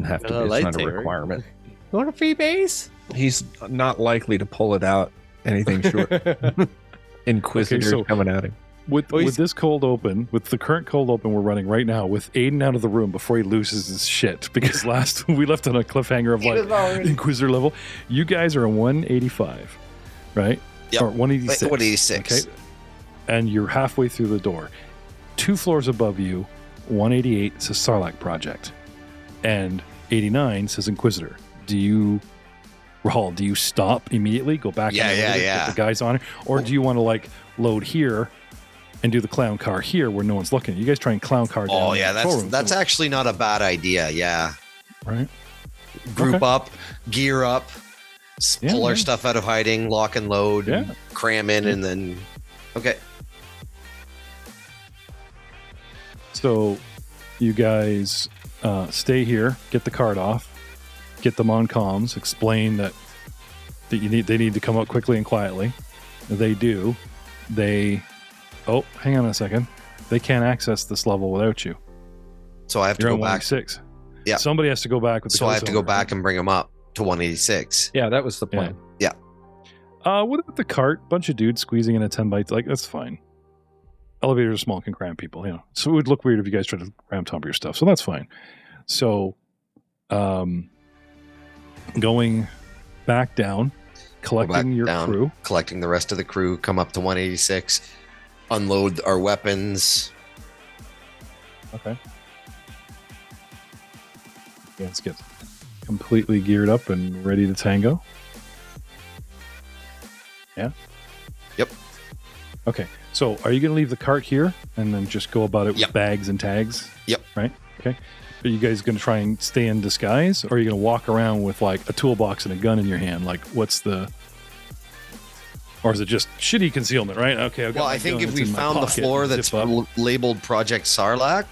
have to be. It's not a lightsaber. requirement. You want a free base? He's not likely to pull it out anything short. Inquisitor coming at him. With this cold open, with the current cold open we're running right now, with Aiden out of the room before he loses his shit, because last we left on a cliffhanger of like Inquisitor level, you guys are a 185, right? Yep. Or 186. 186. Okay? And you're halfway through the door. 2 floors above you, 188 says Sarlacc Project, and 89 says Inquisitor. Rahul, do you stop immediately, go back get the guys on it, or do you want to like load here and do the clown car here where no one's looking? You guys try and clown car down. Oh yeah, that's actually not a bad idea. Yeah. Right. Group up, gear up, pull our stuff out of hiding, lock and load, and cram in, and then okay. So you guys stay here, get the cart off, get them on comms, explain that they need to come up quickly and quietly. They do. Oh, hang on a second. They can't access this level without you. So I have to go back. 186. Yeah. Somebody has to go back with the So I have to go back and bring them up to 186. Yeah, that was the plan. Yeah. What about the cart? Bunch of dudes squeezing in a 10 by, like, that's fine. Elevators are small, can cram people, you know. So it would look weird if you guys tried to cram top of your stuff. So that's fine. So, going back down, collecting your crew. Collecting the rest of the crew, come up to 186, unload our weapons. Okay. Let's get completely geared up and ready to tango. Yeah? Yep. Okay. So are you going to leave the cart here and then just go about it with bags and tags? Yep. Right? Okay. Are you guys going to try and stay in disguise, or are you going to walk around with like a toolbox and a gun in your hand? Like, what's the... Or is it just shitty concealment, right? Okay. Well, I think if we found the floor that's labeled Project Sarlacc,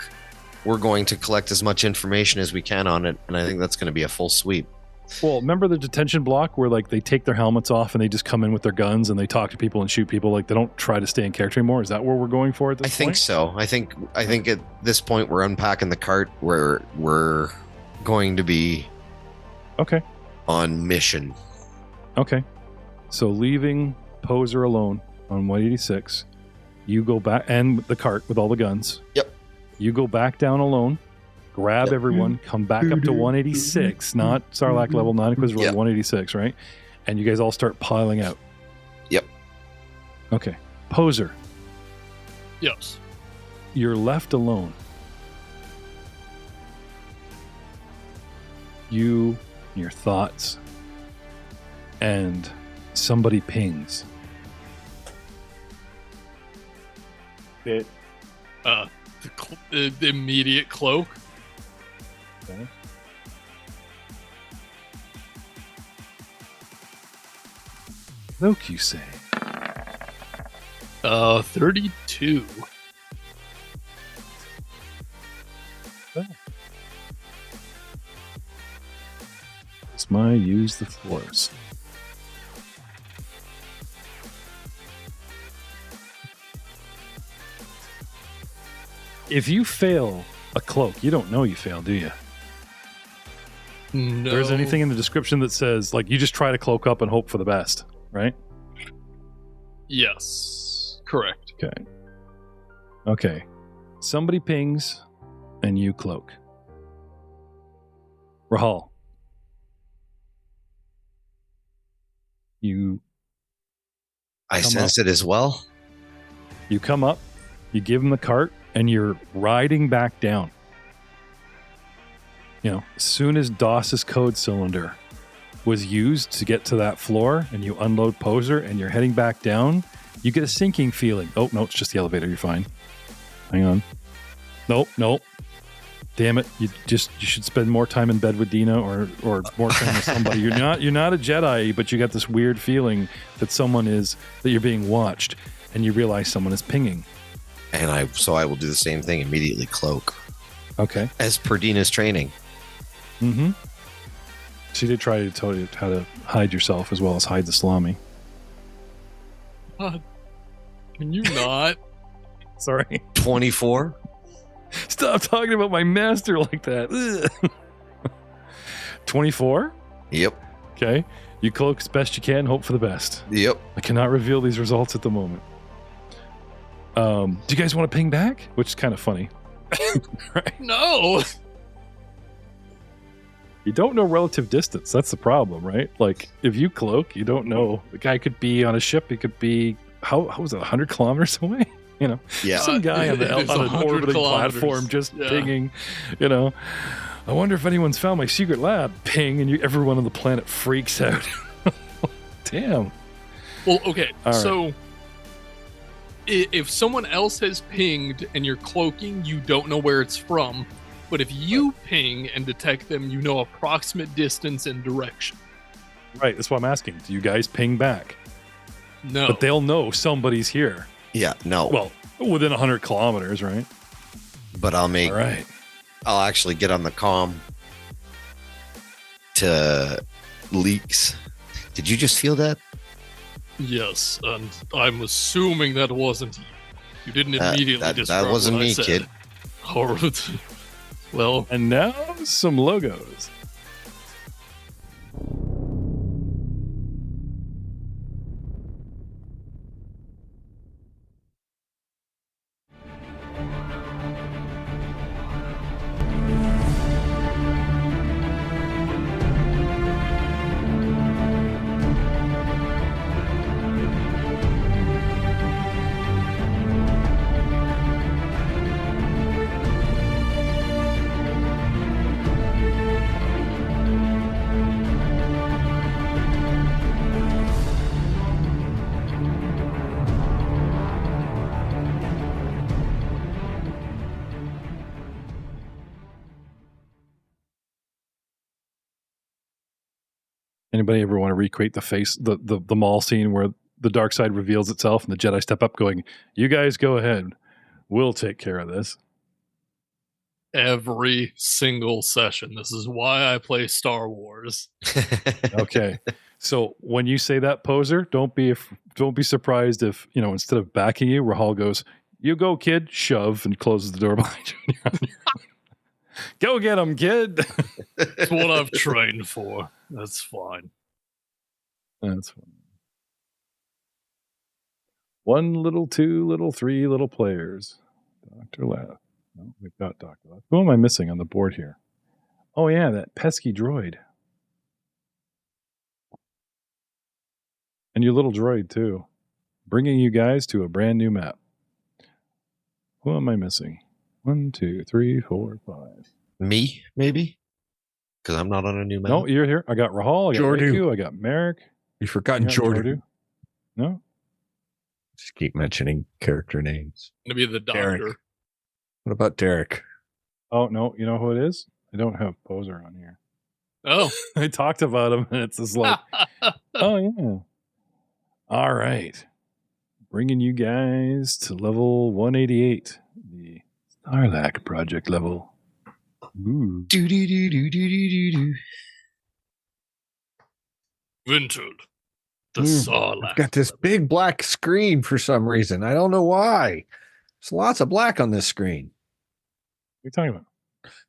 we're going to collect as much information as we can on it, and I think that's going to be a full sweep. Well, remember the detention block where like they take their helmets off and they just come in with their guns and they talk to people and shoot people? Like they don't try to stay in character anymore. Is that where we're going for at this point? I think so. I think at this point we're unpacking the cart where we're going to be on mission. Okay. So leaving Poser alone on 186, you go back, and the cart with all the guns. Yep. You go back down alone. Grab everyone, come back up to 186, not Sarlacc level, not Inquisitor level, 186, right? And you guys all start piling out. Yep. Okay. Poser. Yes. You're left alone. You, your thoughts, and somebody pings. The immediate cloak. Okay. Look, you say. 32. It's my use the force. If you fail a cloak, you don't know you failed, do you? No. There's anything in the description that says, like, you just try to cloak up and hope for the best, right? Yes. Correct. Okay. Somebody pings and you cloak. Rahul. I sense it as well. You come up, you give him the cart, and you're riding back down. You know, as soon as DOS's code cylinder was used to get to that floor and you unload Poser and you're heading back down, you get a sinking feeling. Oh, no, it's just the elevator. You're fine. Hang on. Nope. Damn it. You should spend more time in bed with Dina or more time with somebody. You're not a Jedi, but you got this weird feeling that that you're being watched, and you realize someone is pinging. And I will do the same thing, immediately cloak. Okay. As per Dina's training. Mm-hmm. She did try to tell you how to hide yourself as well as hide the salami. God, can you not? Sorry. 24. Stop talking about my master like that. 24? Yep. Okay. You cloak as best you can, hope for the best. Yep. I cannot reveal these results at the moment. Do you guys want to ping back? Which is kind of funny. Right? No. You don't know relative distance. That's the problem, right? Like, if you cloak, you don't know. The guy could be on a ship. He could be, how was it, 100 kilometers away? You know, Yeah. some guy on It is an 100 orbiting kilometers. platform just Yeah. pinging, you know. I wonder if anyone's found my secret lab. Ping, and everyone on the planet freaks out. Damn. Well, okay. All right. So if someone else has pinged and you're cloaking, you don't know where it's from. But if you ping and detect them, you know approximate distance and direction. Right, that's what I'm asking. Do you guys ping back? No. But they'll know somebody's here. Yeah. No. Well, within 100 kilometers, right? But I'll make. All right. I'll actually get on the comm to leaks. Did you just feel that? Yes, and I'm assuming that wasn't you. You didn't immediately that disrupt wasn't what I me, said. kid. All right. Well, And now, some logos. Anybody ever want to recreate the mall scene where the dark side reveals itself and the Jedi step up going, you guys go ahead. We'll take care of this. every single session. This is why I play Star Wars. Okay. So when you say that, poser, don't be surprised if, instead of backing you, Rahal goes, you go, kid, shove, and closes the door behind you. Go get him, kid. It's what I've trained for. That's fine. That's fine. 1 little, 2 little, 3 little players. Dr. Lath. No, we've got Dr. Lath. Who am I missing on the board here? Oh, yeah, that pesky droid. And your little droid, too. Bringing you guys to a brand new map. Who am I missing? 1, 2, 3, 4, 5. Me, maybe? Because I'm not on a new map. No, you're here. I got Rahal, I got Jordu. Riku, I got Merrick. You've forgotten I got Jordan. No? Just keep mentioning character names. Gonna be the Derek. doctor. What about Derek? Oh, no. You know who it is? I don't have Poser on here. Oh. I talked about him, and it's just like, oh, yeah. All right. Bringing you guys to level 188, the Sarlacc project level. Ooh. Vinted. The I've Sarlacc. got this big black screen for some reason. I don't know why. There's lots of black on this screen. What are you talking about?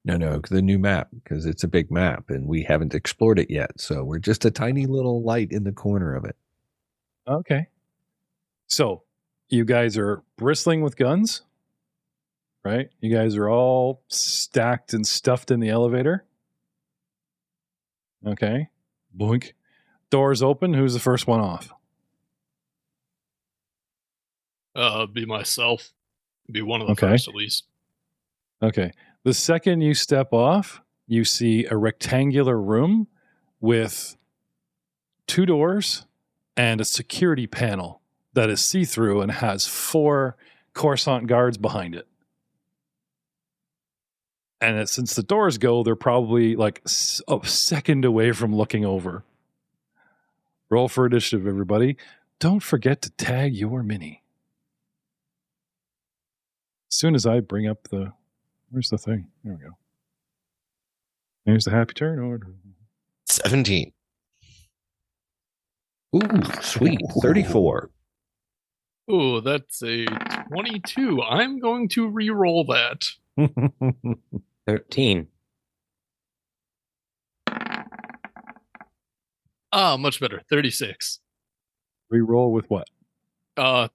No, the new map, because it's a big map and we haven't explored it yet. So we're just a tiny little light in the corner of it. Okay. So, you guys are bristling with guns, right? You guys are all stacked and stuffed in the elevator. Okay. Boink. Doors open. Who's the first one off? Be myself. Be one of the Okay. first, at least. Okay. The second you step off, you see a rectangular room with 2 doors and a security panel that is see-through and has 4 Coruscant guards behind it. And since the doors go, they're probably like a second away from looking over. Roll for initiative, everybody. Don't forget to tag your mini. As soon as I bring up where's the thing? There we go. There's the happy turn order. 17. Ooh, sweet. 34. Oh, that's a 22. I'm going to re-roll that. 13. Much better. 36. Reroll with what?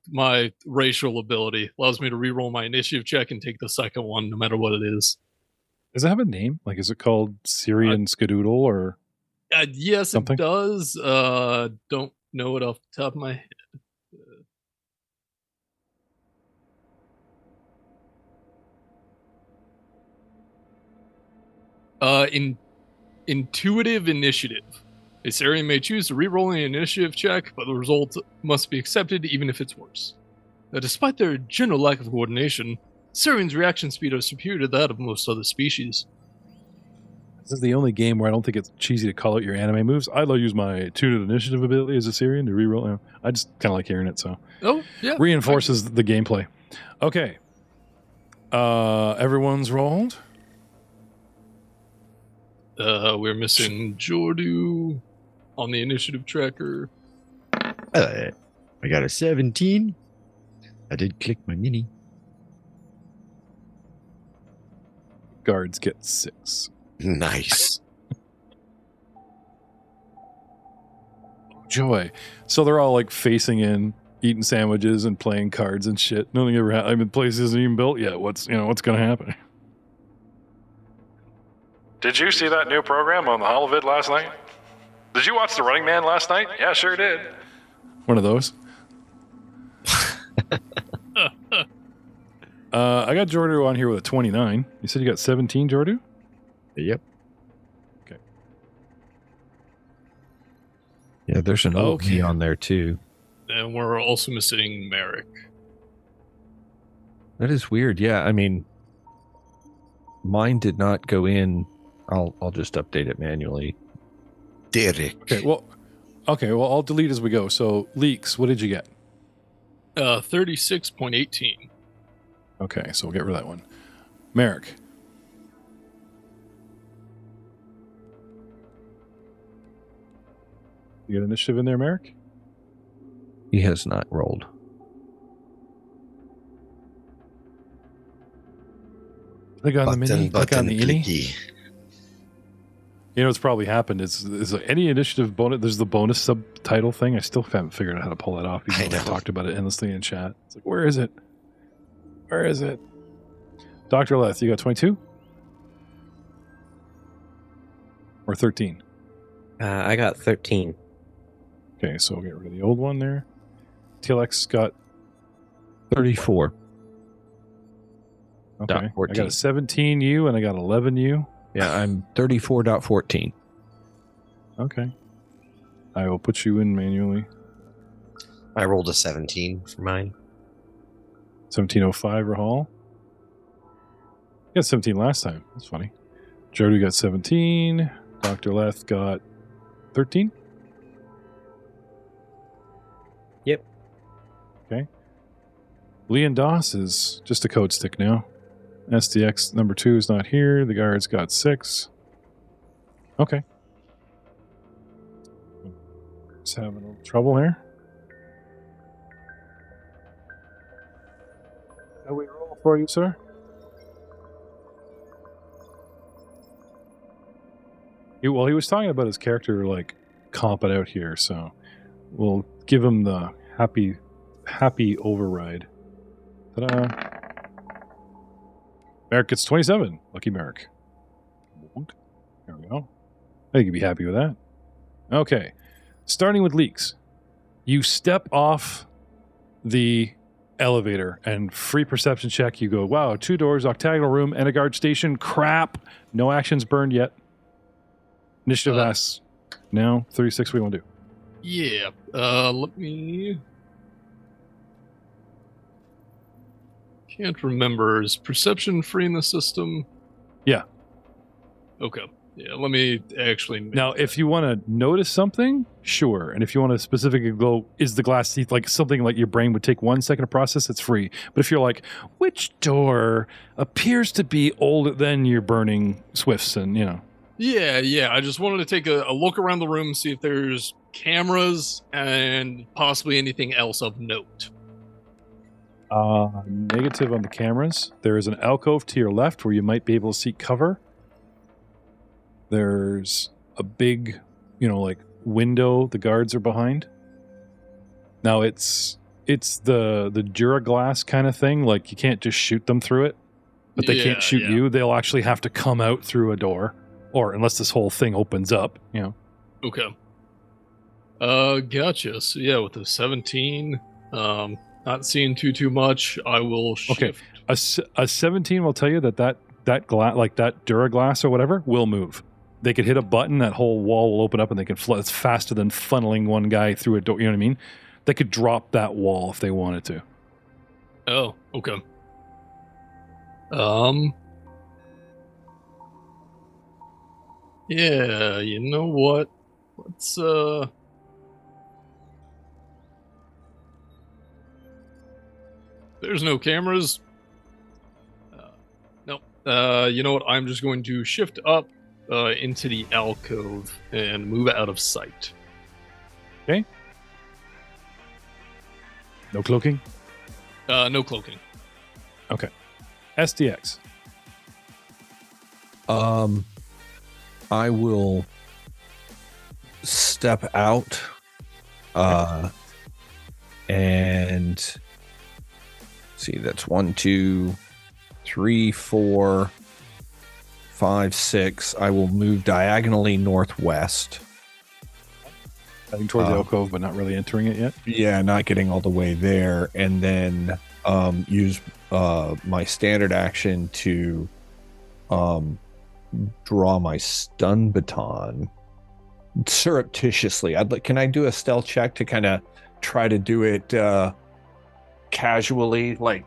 My racial ability allows me to reroll my initiative check and take the second one, no matter what it is. Does it have a name? Like, is it called Syrian Skadoodle or Yes, something? it does. Don't know it off the top of my head. In intuitive initiative. A Syrian may choose to reroll an initiative check, but the result must be accepted even if it's worse. Now, despite their general lack of coordination, Syrians' reaction speed is superior to that of most other species. This is the only game where I don't think it's cheesy to call out your anime moves. I'd use my tuned initiative ability as a Syrian to reroll. I just kind of like hearing it, so yeah, reinforces the gameplay. Okay, everyone's rolled. We're missing Jordu on the initiative tracker. I got a 17. I did click my mini. Guards get 6. Nice. Joy. So they're all like facing in, eating sandwiches and playing cards and shit. Nothing ever happened. I mean, the place isn't even built yet. What's going to happen? Did you see that new program on the Holovid last night? Did you watch The Running Man last night? Yeah, sure did. One of those. I got Jordu on here with a 29. You said you got 17, Jordu? Yep. Okay. Yeah, there's an OP on there too. And we're also missing Merrick. That is weird. Yeah, I mean, mine did not go in. I'll just update it manually. Derek. Okay, well, I'll delete as we go. So, Leaks, what did you get? 36.18. Okay, so we'll get rid of that one. Merrick. You got initiative in there, Merrick? He has not rolled. Click on the mini. Click on the innie. clicky. You know what's probably happened is any initiative bonus. There's the bonus subtitle thing. I still haven't figured out how to pull that off. Even though I talked about it endlessly in chat. It's like, where is it? Where is it? Dr. Leth, you got 22? Or 13? I got 13. Okay, so we'll get rid of the old one there. TLX got 34. okay. I 14. got a 17U and I got 11U. Yeah, I'm 34.14. Okay. I will put you in manually. I rolled a 17 for mine. 1705 Rahal. You got 17 last time. That's funny. Jody got 17. Dr. Leth got 13. Yep. Okay. Leon Doss is just a code stick now. SDX number 2 is not here. The guards got 6. Okay. Just having a little trouble here. How we roll for you, sir? He was talking about his character like comping out here, so we'll give him the happy override. Ta-da! Merrick gets 27. Lucky Merrick. There we go. I think you'd be happy with that. Okay. Starting with Leaks. You step off the elevator and free perception check. You go, wow, 2 doors, octagonal room, and a guard station. Crap. No actions burned yet. Initiative asks now 36. What do you want to do? Yeah. Let me. Can't remember. Is perception free in the system? Yeah. Okay. Yeah. Let me actually. Now, if you want to notice something, sure. And if you want to specifically go, is the glass teeth like something like your brain would take 1 second to process? It's free. But if you're like, which door appears to be older, then you're burning Swifts and, you know. Yeah. I just wanted to take a look around the room, see if there's cameras and possibly anything else of note. Negative on the cameras. There is an alcove to your left where you might be able to seek cover. There's a big, like window the guards are behind. Now it's the Duraglass kind of thing. Like you can't just shoot them through it, but they can't shoot you. They'll actually have to come out through a door, or unless this whole thing opens up. Okay. Gotcha. So yeah, with the 17, not seeing too much, I will shift. Okay. A 17 will tell you that glass, like that Duraglass or whatever, will move. They could hit a button, that whole wall will open up, and they can flood. It's faster than funneling one guy through a door. You know what I mean? They could drop that wall if they wanted to. Oh, okay. Yeah, you know what? Let's There's no cameras. Nope. You know what? I'm just going to shift up into the alcove and move out of sight. Okay. No cloaking? No cloaking. Okay. SDX. I will step out and see, that's 1, 2, 3, 4, 5, 6. I will move diagonally northwest. Heading towards the alcove, but not really entering it yet. Yeah, not getting all the way there, and then use my standard action to draw my stun baton surreptitiously. Can I do a stealth check to kind of try to do it casually, like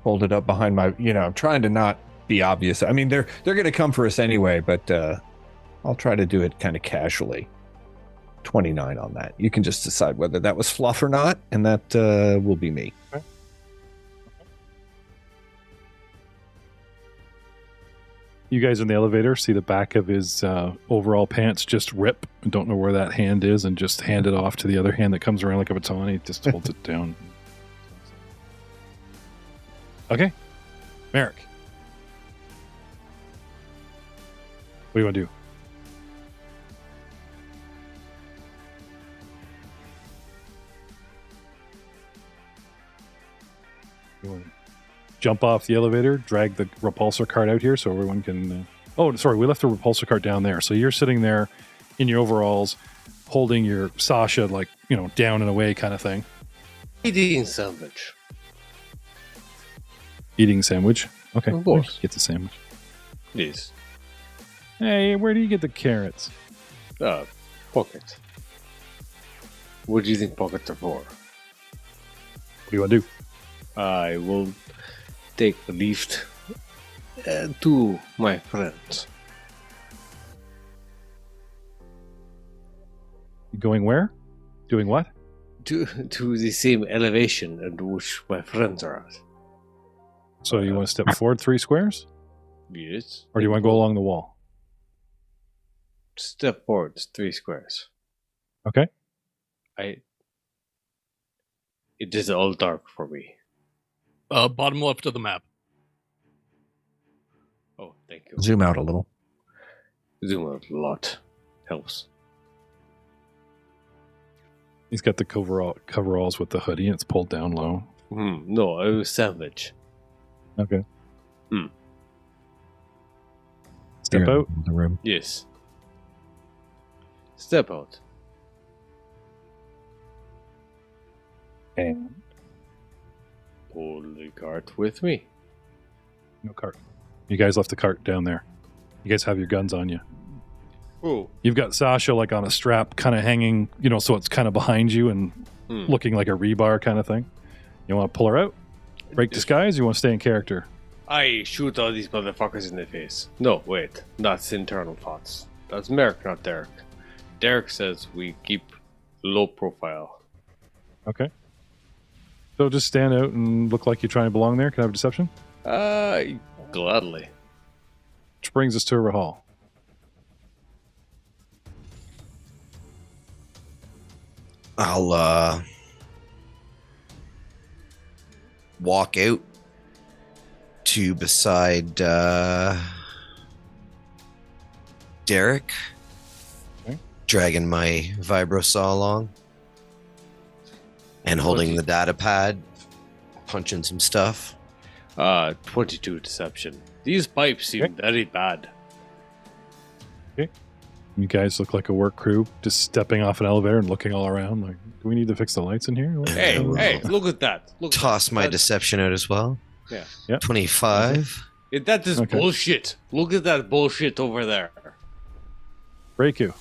hold it up behind my, I'm trying to not be obvious. I mean, they're going to come for us anyway, but I'll try to do it kind of casually. 29 on that. You can just decide whether that was fluff or not, and that will be me. Okay. You guys in the elevator see the back of his overall pants just rip. Don't know where that hand is, and just hand it off to the other hand that comes around like a baton. He just holds it down. Okay. Merrick. What do you want to do? You want to jump off the elevator, drag the repulsor cart out here so everyone can... Oh, sorry, we left the repulsor cart down there. So you're sitting there in your overalls, holding your Sasha, like, down and away kind of thing. Eating sandwich. Eating sandwich? Okay. Of course. Get the sandwich. Yes. Hey, where do you get the carrots? Pocket. What do you think pockets are for? What do you want to do? I will take a lift to my friends. Going where? Doing what? To the same elevation at which my friends are at. So you want to step forward 3 squares? Yes. Or do you want to go along the wall? Step forward 3 squares. Okay. It is all dark for me. Bottom left of the map. Oh, thank you. Zoom out a little. Zoom out a lot. Helps. He's got the coveralls with the hoodie, and it's pulled down low. No, I was sandwich. Okay. Hmm. Step You're out. in the room. Yes. Step out. And Pull the cart with me. no cart. You guys left the cart down there. You guys have your guns on you. Oh. You've got Sasha like on a strap, kind of hanging, so it's kind of behind you and looking like a rebar kind of thing. You want to pull her out? Break disguise? Or you want to stay in character? I shoot all these motherfuckers in the face. No, wait. That's internal thoughts. That's Merrick, not Derek. Derek says we keep low profile. Okay. So just stand out and look like you're trying to belong there. Can I have a deception? Gladly. Which brings us to Rahal. I'll walk out to beside Derek. Okay. dragging my vibro saw along and holding the data pad, punching some stuff. 22 deception. These pipes seem very bad. You guys look like a work crew, just stepping off an elevator and looking all around. Like, do we need to fix the lights in here? Hey, look at that. Look at Toss my that. deception out as well. Yeah. 25. That is Okay. bullshit. Look at that bullshit over there. Reiku.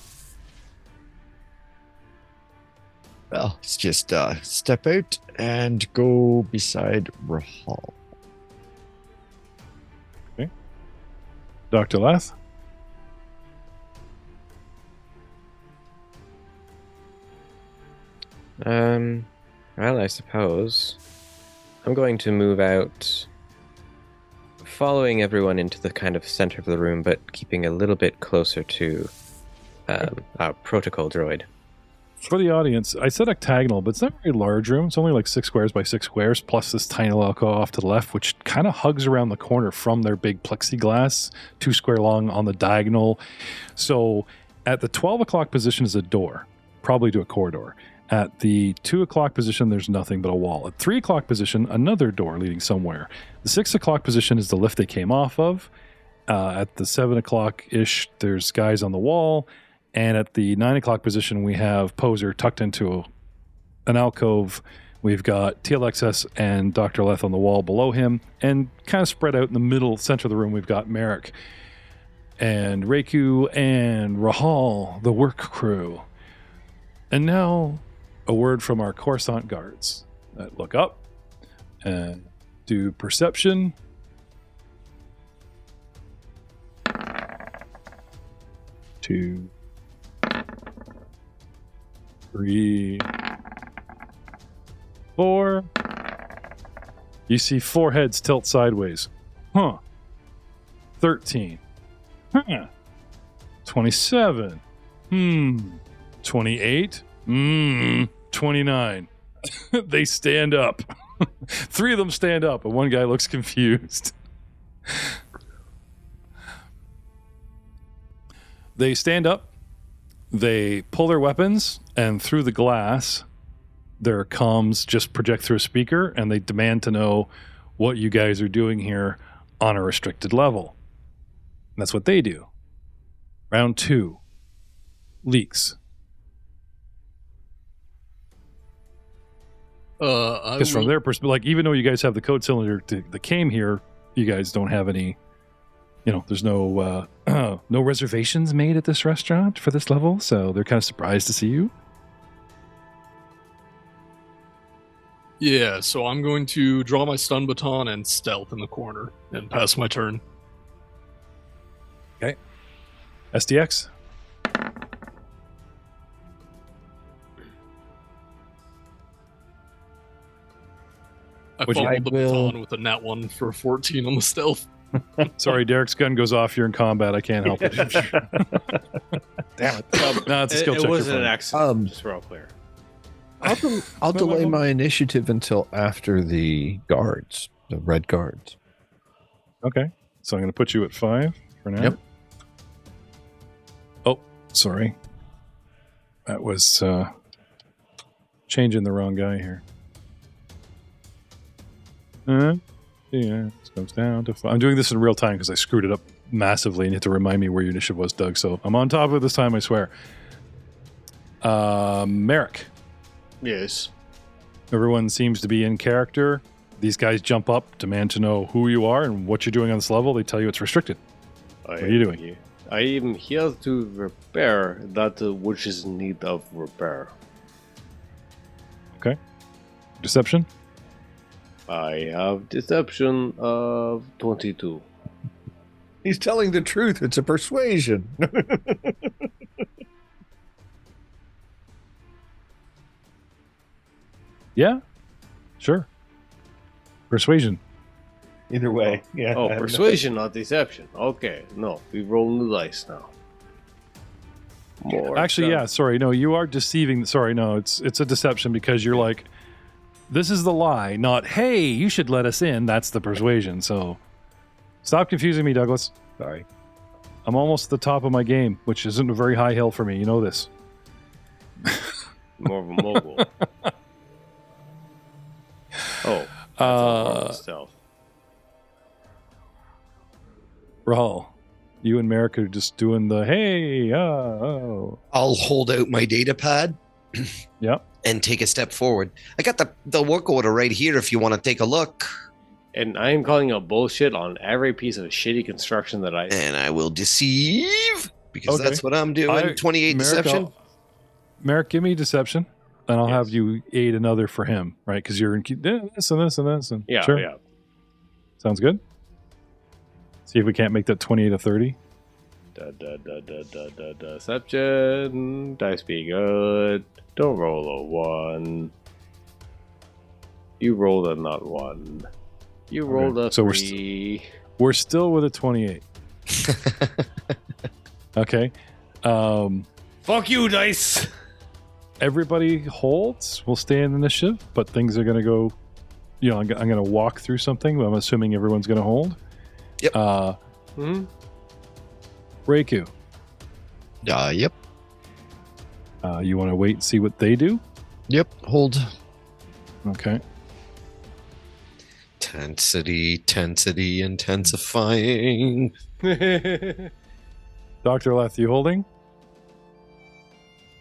Well, let's just step out and go beside Rahal. Dr. Leth. Well, I suppose I'm going to move out, following everyone into the kind of center of the room, but keeping a little bit closer to our protocol droid. For the audience, I said octagonal, but it's not a very large room. It's only like 6 squares by 6 squares, plus this tiny little alcove off to the left, which kind of hugs around the corner from their big plexiglass, 2 square long on the diagonal. So at the 12 o'clock position is a door, probably to a corridor. At the 2 o'clock position, there's nothing but a wall. At 3 o'clock position, another door leading somewhere. The 6 o'clock position is the lift they came off of. At the 7 o'clock-ish, there's guys on the wall. And at the 9 o'clock position, we have Poser tucked into an alcove. We've got TLXS and Dr. Leth on the wall below him. And kind of spread out in the middle, center of the room, we've got Merrick and Reiku and Rahal, the work crew. And now, a word from our Coruscant guards that look up and do perception. 2, 3, 4. You see 4 heads tilt sideways. 13. 27. 28. 29. They stand up. 3 of them stand up, and 1 guy looks confused. They stand up. They pull their weapons, and through the glass, their comms just project through a speaker, and they demand to know what you guys are doing here on a restricted level. And that's what they do. Round 2. Leaks. Because from their perspective, like, even though you guys have the code cylinder that came here, you guys don't have any, there's no no reservations made at this restaurant for this level, so they're kind of surprised to see you. Yeah, so I'm going to draw my stun baton and stealth in the corner and pass my turn. Okay. SDX. I Would you- fumbled the I will- baton with a nat 1 for 14 on the stealth. Sorry, Derek's gun goes off. You're in combat. I can't help it. Damn it. No, it's a skill check. It you're wasn't an fine. accident. Just real clear. I'll delay my initiative until after the guards, the red guards. Okay. So I'm going to put you at 5 for now. Yep. Oh, sorry. That was changing the wrong guy here. Yeah, this goes down to 5. I'm doing this in real time because I screwed it up massively and you have to remind me where your initiative was, Doug. So I'm on top of it this time, I swear. Merrick. Yes. Everyone seems to be in character. These guys jump up, demand to know who you are and what you're doing on this level. They tell you it's restricted. What are you doing? I am here to repair that which is in need of repair. Okay. Deception? I have deception of 22. He's telling the truth. It's a persuasion. Yeah. Sure. Persuasion. Either way, yeah. Oh, persuasion, not deception. Okay, no, we roll the dice now. More Actually, than- yeah, sorry. No, you are deceiving. Sorry, no, it's a deception because you're like, this is the lie, not, hey, you should let us in. That's the persuasion. So stop confusing me, Douglas. Sorry. I'm almost at the top of my game, which isn't a very high hill for me. You know this. More of a mogul. Oh, that's a stealth. Rahul, you and Merrick are just doing the hey, oh. I'll hold out my data pad. Yep. And take a step forward. I got the work order right here if you want to take a look. And I am calling out bullshit on every piece of shitty construction that I... And I will deceive, because that's what I'm doing. 28 Merrick, deception. Merrick, give me deception, and I'll have you aid another for him, right? Because you're in this and this and this. And Yeah, sure. yeah. Sounds good. See if we can't make that 28 to 30. Deception. Dice be good. Don't roll a 1. You rolled a not 1. You rolled a 3. We're still with a 28. Okay. Fuck you, dice. Everybody holds. We'll stay in initiative, but things are going to go. I'm going to walk through something. But I'm assuming everyone's going to hold. Yep. Reiku. Yep. You want to wait and see what they do? Yep. Hold. Okay. Tensity, intensifying. Dr. Leth, you holding?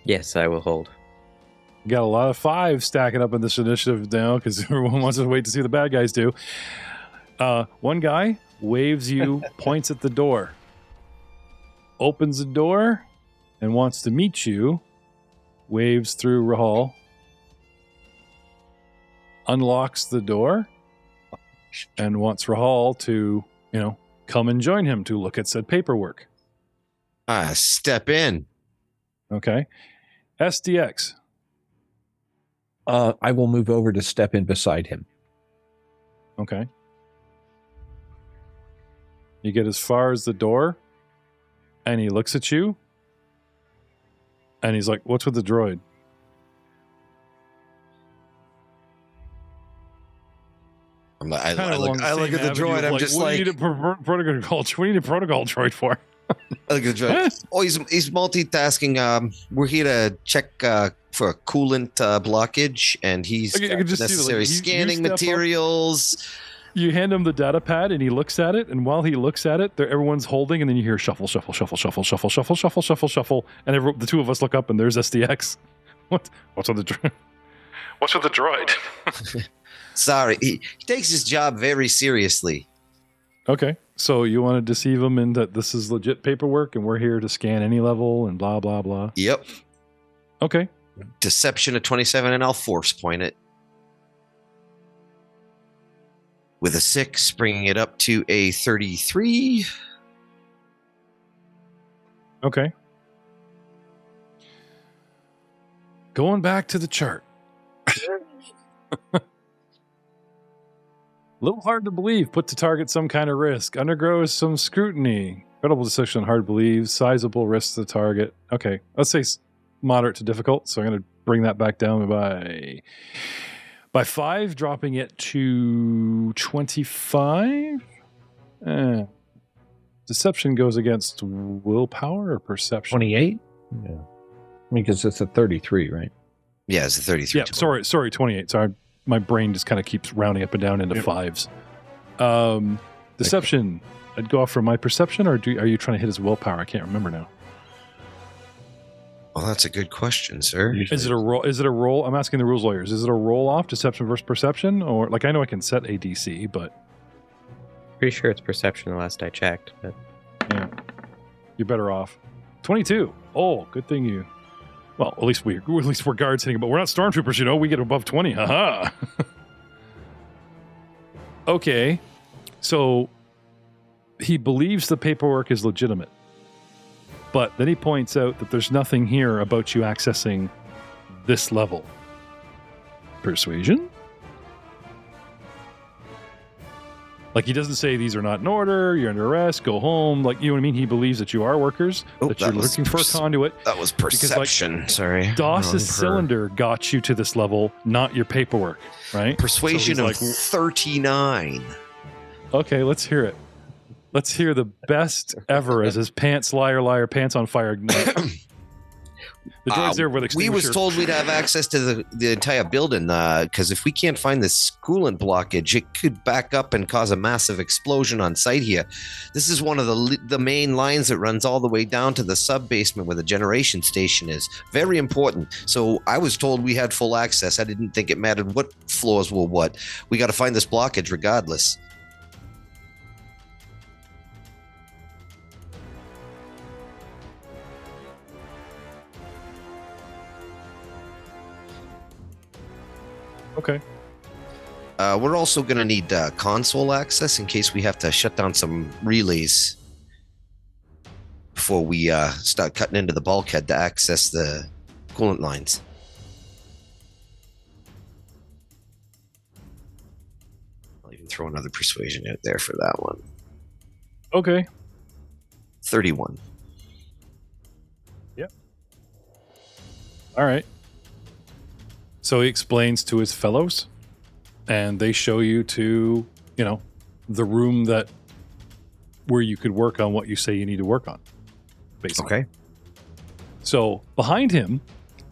Yes, I will hold. You got a lot of 5 stacking up in this initiative now because everyone wants to wait to see what the bad guys do. One guy waves you, points at the door, opens the door, and wants to meet you, waves through Rahul, unlocks the door, and wants Rahul to, come and join him to look at said paperwork. Step in. Okay. SDX. I will move over to step in beside him. Okay. You get as far as the door, and he looks at you, and he's like, "What's with the droid?" I look at the droid. I'm just what like, do you need a protocol? What do you need a protocol droid for? I look at the droid. Oh, he's multitasking. We're here to check for a coolant blockage, and he's I can just see necessary scanning materials. You hand him the data pad, and he looks at it. And while he looks at it, everyone's holding, and then you hear shuffle, shuffle, shuffle, shuffle, shuffle, shuffle, shuffle, shuffle, shuffle, and the two of us look up, and there's SDX. What's on the droid? What's with the droid? Sorry, he takes his job very seriously. Okay, so you want to deceive him in that this is legit paperwork, and we're here to scan any level, and blah blah blah. Yep. Okay. Deception at 27, and I'll force point it. With a 6, bringing it up to a 33. Okay. Going back to the chart. A little hard to believe. Put to target some kind of risk. Undergoes some scrutiny. Credible decision. Hard to believe. Sizable risk to the target. Okay. Let's say moderate to difficult. So I'm going to bring that back down by 5, dropping it to 25. Deception goes against willpower or perception? 28? Yeah. Because it's a 33, right? Yeah, it's a 33. Yeah, sorry, 28. Sorry, my brain just kind of keeps rounding up and down into 5s. Deception. I'd go off for my perception, or are you trying to hit his willpower? I can't remember now. Well, that's a good question, sir. Is it a roll? Is it a roll? I'm asking the rules lawyers. Is it a roll off, deception versus perception, or I know I can set a DC, but Pretty sure it's perception the last I checked, but yeah, you're better off. 22. Oh, good thing you. Well, at least we're guards hitting, but we're not stormtroopers. We get above 20. Haha. Okay, so he believes the paperwork is legitimate. But then he points out that there's nothing here about you accessing this level. Persuasion? He doesn't say these are not in order, you're under arrest, go home. You know what I mean? He believes that you are workers, that you're looking for a conduit. That was perception. Because, sorry. DOS's cylinder got you to this level, not your paperwork, right? Persuasion of 39. Okay, let's hear it. Let's hear the best ever as his pants, liar, pants on fire. The droid's there with We extinguisher. was told we'd have access to the entire building because if we can't find this coolant blockage, it could back up and cause a massive explosion on site here. This is one of the main lines that runs all the way down to the sub-basement where the generation station is. Very important. So I was told we had full access. I didn't think it mattered what floors were what. We got to find this blockage regardless. Okay. We're also going to need console access in case we have to shut down some relays before we start cutting into the bulkhead to access the coolant lines. I'll even throw another persuasion out there for that one. Okay. 31. Yep. All right. So he explains to his fellows, and they show you to, the room where you could work on what you say you need to work on, basically. Okay. So behind him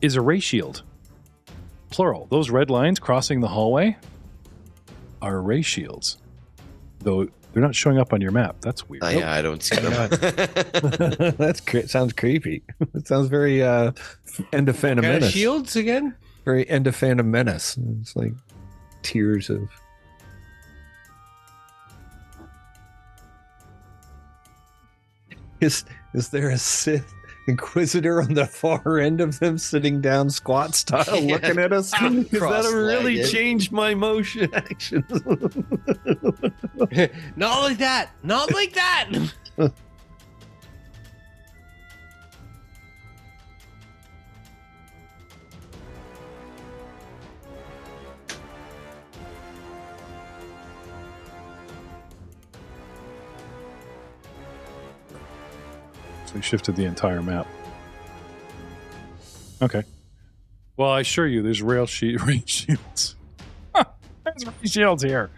is a ray shield, plural. Those red lines crossing the hallway are ray shields, though they're not showing up on your map. That's weird. Yeah, I don't see them. Sounds creepy. It sounds very end of Phantom Kind of Menace. shields again? Very end of Phantom Menace. It's like tears of. Is there a Sith Inquisitor on the far end of them, sitting down squat style, Yeah. looking at us? Because that really Cross-legged. changed my motion actions. Not like that. Not like that. So he shifted the entire map. Okay. Well, I assure you, there's ray shields. There's ray shields here.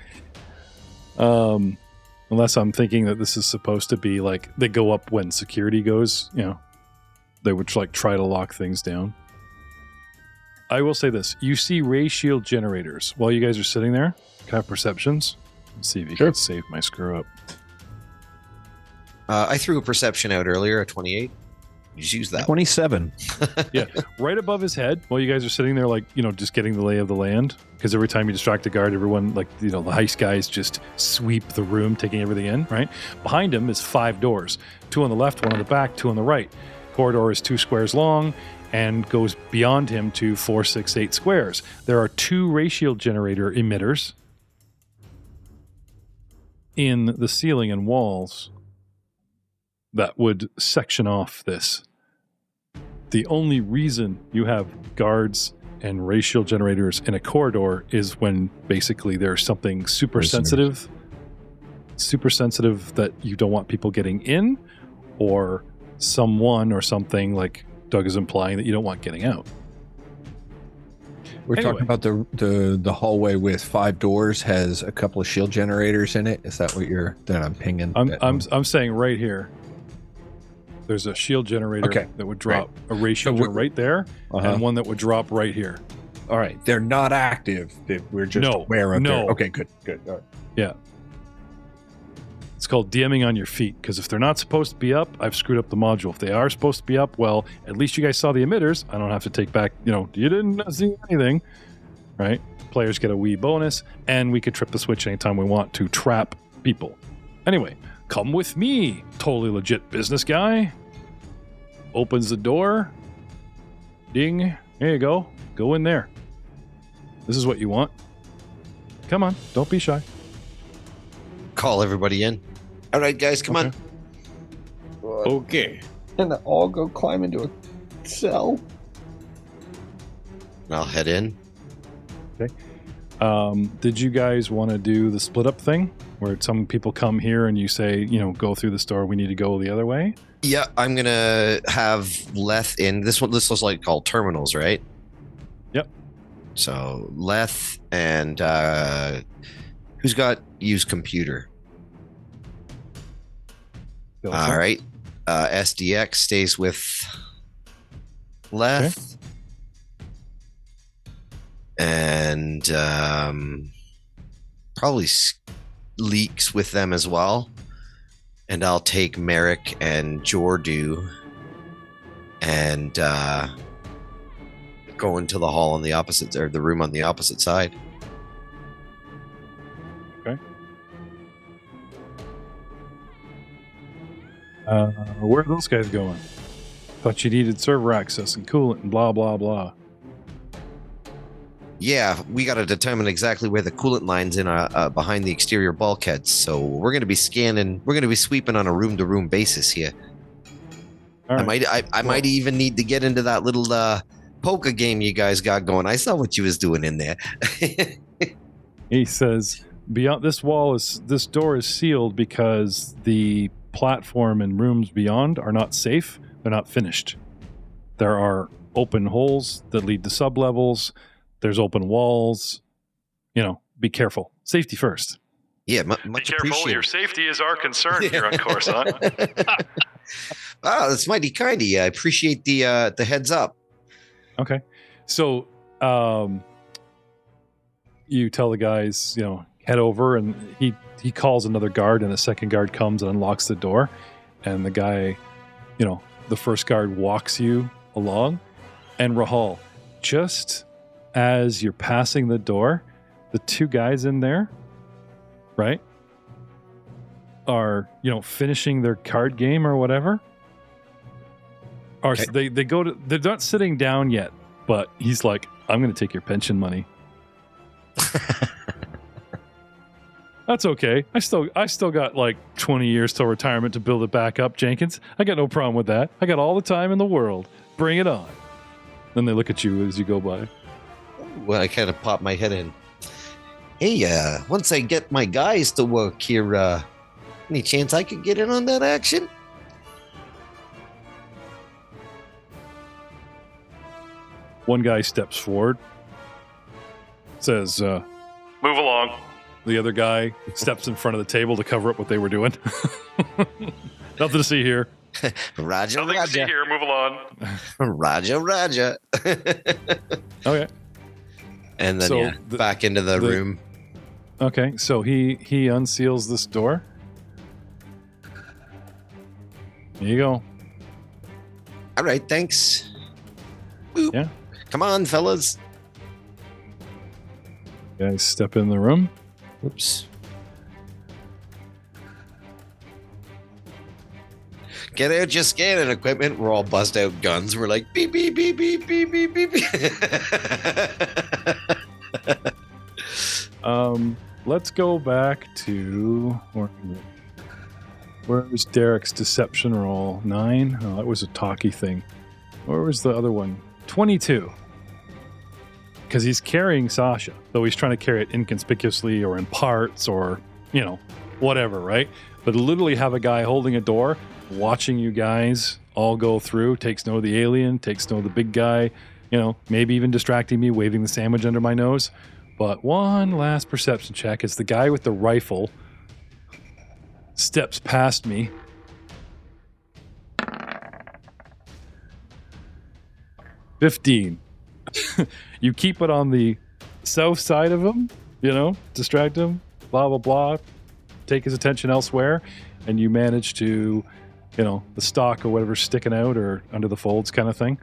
Unless I'm thinking that this is supposed to be like they go up when security goes. They would like try to lock things down. I will say this: you see ray shield generators while you guys are sitting there. Can I have perceptions? Let's see if you can save my screw up. I threw a perception out earlier, a 28. Just use that. 27. Yeah, right above his head while you guys are sitting there, like, just getting the lay of the land. Because every time you distract a guard, everyone, like, the heist guys just sweep the room, taking everything in, right? Behind him is 5 doors. 2 on the left, 1 on the back, 2 on the right. Corridor is 2 squares long and goes beyond him to 4, 6, 8 squares. There are 2 ray shield generator emitters in the ceiling and walls that would section off this. The only reason you have guards and ray shield generators in a corridor is when basically there's something super sensitive that you don't want people getting in, or someone or something, like Doug is implying, that you don't want getting out. We're Anyway. talking about the hallway with 5 doors has a couple of shield generators in it. Is that what that I'm pinging? I'm saying right here, there's a shield generator that would drop a ray shield right there, and one that would drop right here. All right, they're not active. We're just aware of no. their. Okay, good. All right. Yeah. It's called DMing on your feet, because if they're not supposed to be up, I've screwed up the module. If they are supposed to be up, well, at least you guys saw the emitters. I don't have to take back, you didn't see anything, right? Players get a wee bonus, and we could trip the switch anytime we want to trap people. Anyway, come with me, totally legit business guy. Opens the door. Ding. There you go. Go in there. This is what you want. Come on, don't be shy. Call everybody in. All right, guys, come on. Okay. And they all go climb into a cell. I'll head in. Did you guys want to do the split up thing where some people come here and you say, go through this door, we need to go the other way? Yeah, I'm gonna have Leth in. This looks like called terminals, right? Yep. So Leth and who's got use computer? All right. SDX stays with Leth. And probably Leaks with them as well. And I'll take Merrick and Jordu and go into the hall on the opposite, or the room on the opposite side. Okay. Where are those guys going? Thought you needed server access and coolant and blah, blah, blah. Yeah, we got to determine exactly where the coolant line's in behind the exterior bulkheads. So we're going to be scanning. We're going to be sweeping on a room-to-room basis here. All right. I might even need to get into that little poker game you guys got going. I saw what you was doing in there. He says, "Beyond this door is sealed because the platform and rooms beyond are not safe. They're not finished. There are open holes that lead to sublevels. There's open walls. Be careful. Safety first." Yeah, Be much careful. appreciated. Your safety is our concern here on Coruscant. Wow, that's mighty kind of you. I appreciate the heads up. Okay. So you tell the guys, head over, and he calls another guard, and the second guard comes and unlocks the door, and the guy, the first guard walks you along, and Rahal, just as you're passing the door, the two guys in there, right, are, finishing their card game or whatever. Or Okay. they go to, they're not sitting down yet, but he's like, "I'm going to take your pension money." That's okay. I still got like 20 years till retirement to build it back up, Jenkins. I got no problem with that. I got all the time in the world. Bring it on. Then they look at you as you go by. Well, I kind of pop my head in. Hey, once I get my guys to work here, any chance I could get in on that action? One guy steps forward, says, Move along. the other guy steps in front of the table to cover up what they were doing. Nothing to see here. Roger, Nothing to see Roger. here. Move along. Roger, Roger. Okay. And then, So back into the room. Okay, so he unseals this door. There you go. All right, thanks. Boop. Yeah. Come on, fellas. Guys step in the room. Oops. Get out your scanning equipment. We're all bust out guns. We're like beep beep beep beep beep beep beep. beep. Let's go back to where's Derek's deception roll? 9? Oh, that was a talkie thing. Where was the other one? 22. Because he's carrying Sasha, though he's trying to carry it inconspicuously or in parts or, whatever, right? But literally have a guy holding a door, watching you guys all go through, takes note of the alien, takes note of the big guy, maybe even distracting me, waving the sandwich under my nose. But one last perception check as the guy with the rifle steps past me. 15. You keep it on the south side of him, distract him, blah, blah, blah, take his attention elsewhere, and you manage to, the stock or whatever's sticking out or under the folds kind of thing.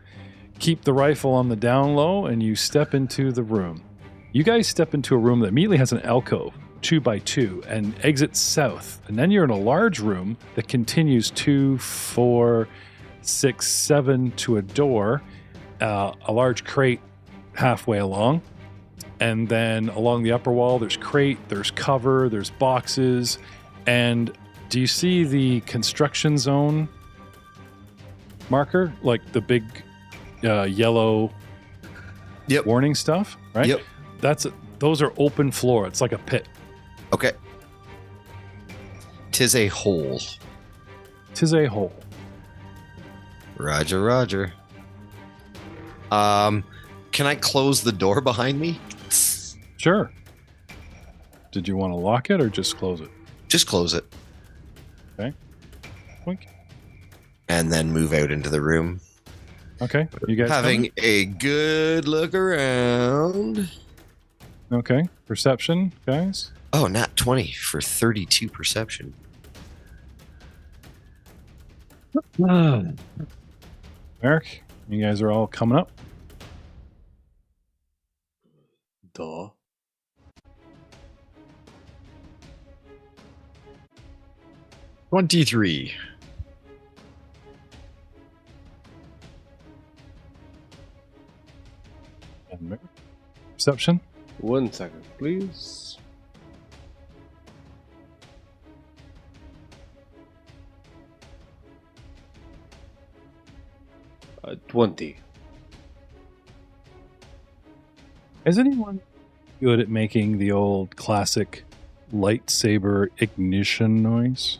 Keep the rifle on the down low, and you step into the room. You guys step into a room that immediately has an alcove, 2x2, and exits south. And then you're in a large room that continues 2, 4, 6, 7 to a door, a large crate halfway along. And then along the upper wall, there's crate, there's cover, there's boxes. And do you see the construction zone marker? Like the big yellow warning stuff, right? Yep. Those are open floor. It's like a pit. Okay. 'Tis a hole. 'Tis a hole. Roger, Roger. Can I close the door behind me? Sure. Did you want to lock it or just close it? Just close it. Okay. Blink. And then move out into the room. Okay. You guys Having a good look around. coming? Okay. Perception, guys. Oh, nat 20 for 32 perception. Eric, you guys are all coming up. Duh. $23. And perception. 1 second, please. Uh, 20. Is anyone good at making the old classic lightsaber ignition noise?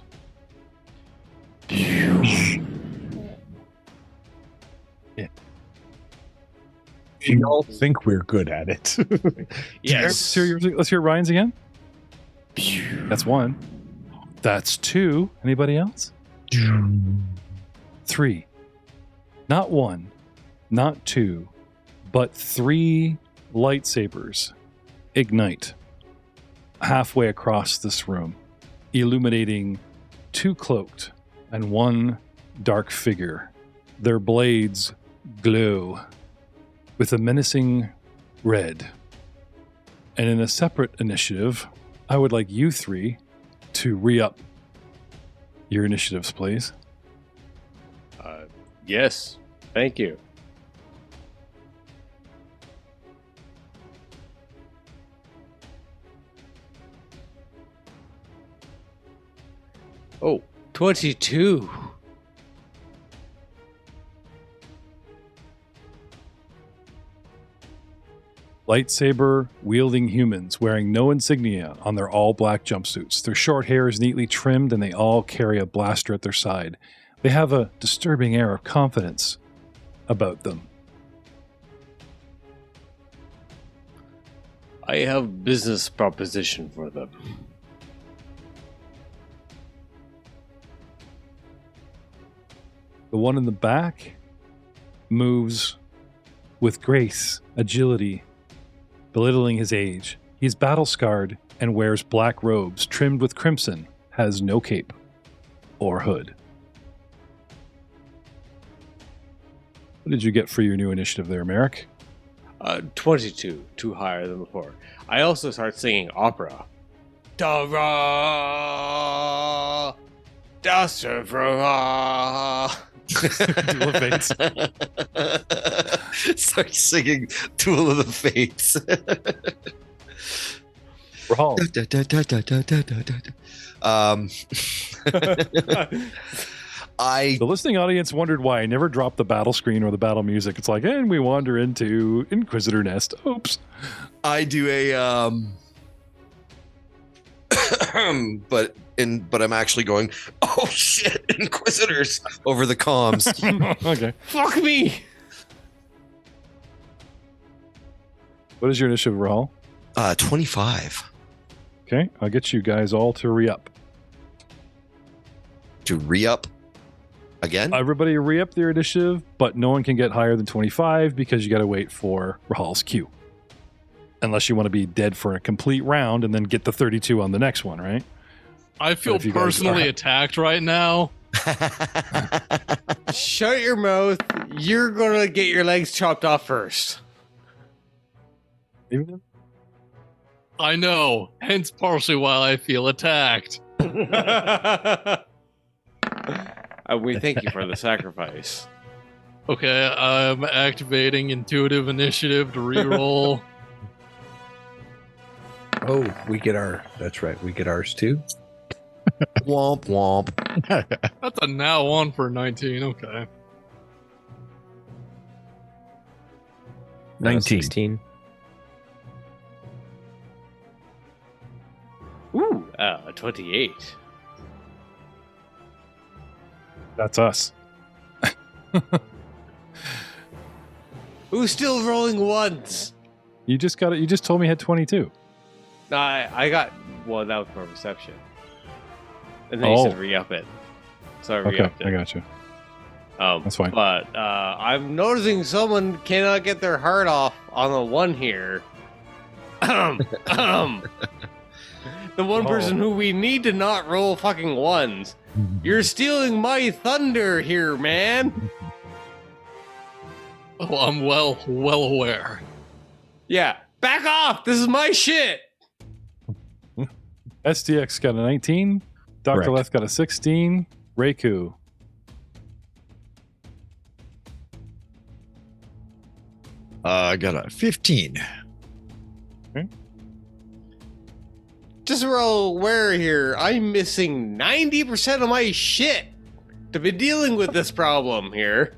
We all think we're good at it. Yes. Let's hear Ryan's again. That's 1. That's 2. Anybody else? 3. Not 1, not 2, but 3 lightsabers ignite halfway across this room, illuminating 2 cloaked and 1 dark figure. Their blades glow with a menacing red. And in a separate initiative, I would like you 3 to re-up your initiatives, please. Yes. Thank you. Oh, 22. Lightsaber wielding humans wearing no insignia on their all black jumpsuits. Their short hair is neatly trimmed and they all carry a blaster at their side. They have a disturbing air of confidence about them. I have business proposition for them. The one in the back moves with grace, agility, belittling his age. He's battle-scarred and wears black robes trimmed with crimson, has no cape or hood. What did you get for your new initiative there, Merrick? 22, 2 higher than before. I also start singing opera. Da-ra, da-sa-ra. Duel of Fates. Start singing Duel of the Fates. Rahal. The listening audience wondered why I never dropped the battle screen or the battle music. It's like, and we wander into Inquisitor Nest. Oops. I do a but I'm actually going, oh shit, Inquisitors over the comms. Okay. Fuck me! What is your initiative, Rahal? 25. Okay, I'll get you guys all to re-up. To re-up again? Everybody re-up their initiative, but no one can get higher than 25 because you got to wait for Rahal's cue. Unless you want to be dead for a complete round and then get the 32 on the next one, right? I feel if you guys personally are- attacked right now. Shut your mouth. You're gonna get your legs chopped off first. Even I know. Hence partially why I feel attacked. And we thank you for the sacrifice. Okay, I'm activating intuitive initiative to reroll. Oh, we get our. That's right. We get ours too. Womp womp. That's a now on for 19. Okay. 19. 16. Ooh, 28. that's us. Who's still rolling ones? You just got it. You just told me you had 22. No, I got. Well, that was my reception. And then you Oh. said re-up it. So I Okay, re-upped it. I got you. That's fine. But I'm noticing someone cannot get their heart off on the one here. The one person who we need to not roll fucking ones. You're stealing my thunder here, man. Oh, I'm well aware. Yeah, back off. This is my shit. SDX got a 19. Dr. Correct. Leth got a 16. Reiku. I got a 15. Just roll aware here. I'm missing 90% of my shit to be dealing with this problem here.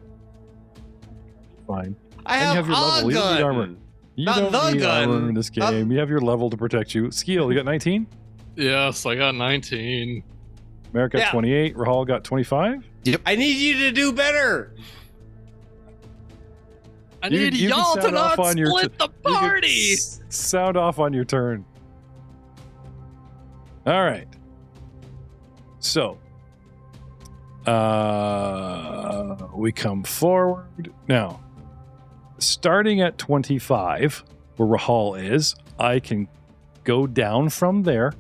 Fine. I And you have have your a level. You don't need armor. gun. You Not don't the need gun. armor in this Not- game. You have your level to protect you. Skeel, you got 19. Yes, I got 19. Merrick got Yeah. 28. Rahal got 25. I need you to do better. I You- need you can y'all to sound off not on your split the You can party. sound off on your turn. All right. So, we come forward now. Starting at 25, where Rahal is, I can go down from there,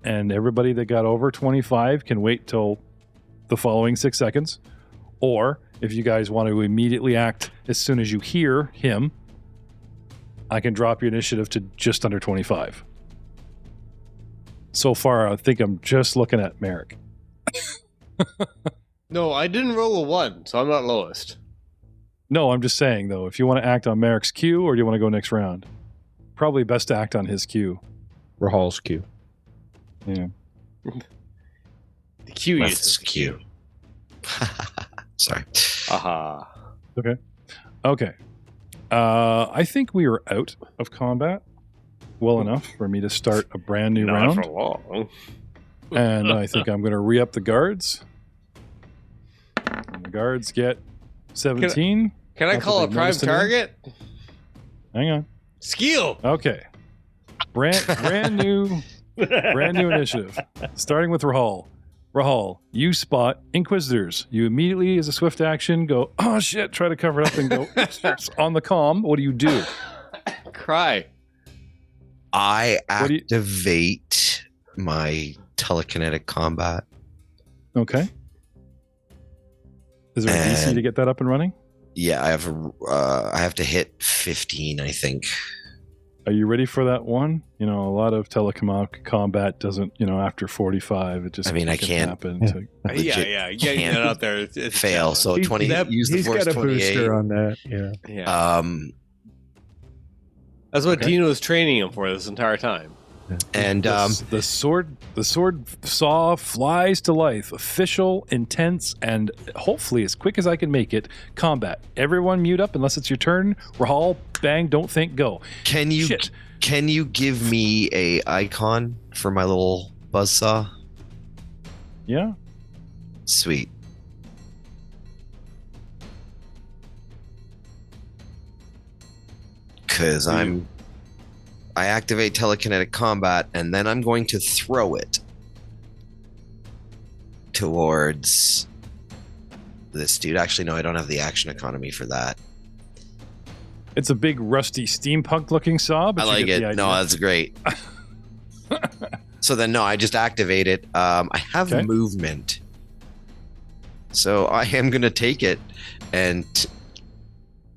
and everybody that got over 25 can wait till the following 6 seconds. Or if you guys want to immediately act as soon as you hear him, I can drop your initiative to just under 25. So far, I think I'm just looking at Merrick. No, I didn't roll a 1, so I'm not lowest. No, I'm just saying, though, if you want to act on Merrick's cue or do you want to go next round? Probably best to act on his cue. Rahal's cue. Yeah. The Q Left uses Q. Sorry. Aha. Okay. I think we are out of combat well enough for me to start a brand new Not round. for long. And I think I'm going to re-up the guards. And the guards get 17. Can I Not call that a they've prime noticed anything. target? Hang on. Skill. Okay. Brand new initiative. Starting with Rahal. Rahal, you spot Inquisitors. You immediately, as a swift action, go, oh shit, try to cover it up and go on the comm. What do you do? Cry. I What do you- activate my telekinetic combat. Okay. Is there a DC And- to get that up and running? Yeah, I have to hit 15, I think. Are you ready for that one? You know, a lot of combat doesn't, after 45, it just I mean, I can can't- happen. Yeah. To, Yeah. Getting can't that out there. It's Fail. So 20. Use the He's force got a 28. booster on that. Yeah. Yeah. That's what Okay. Dino was training him for this entire time. And the sword saw flies to life. Official, intense, and hopefully as quick as I can make it. Combat. Everyone mute up unless it's your turn. Rahal, bang, don't think, go. can you give me a icon for my little buzzsaw? Yeah. Sweet. Because I activate telekinetic combat, and then I'm going to throw it towards this dude. Actually, no, I don't have the action economy for that. It's a big, rusty, steampunk-looking saw, but I you like get it. the No, idea. that's great. So then, no, I just activate it. I have Okay. movement. So I am going to take it and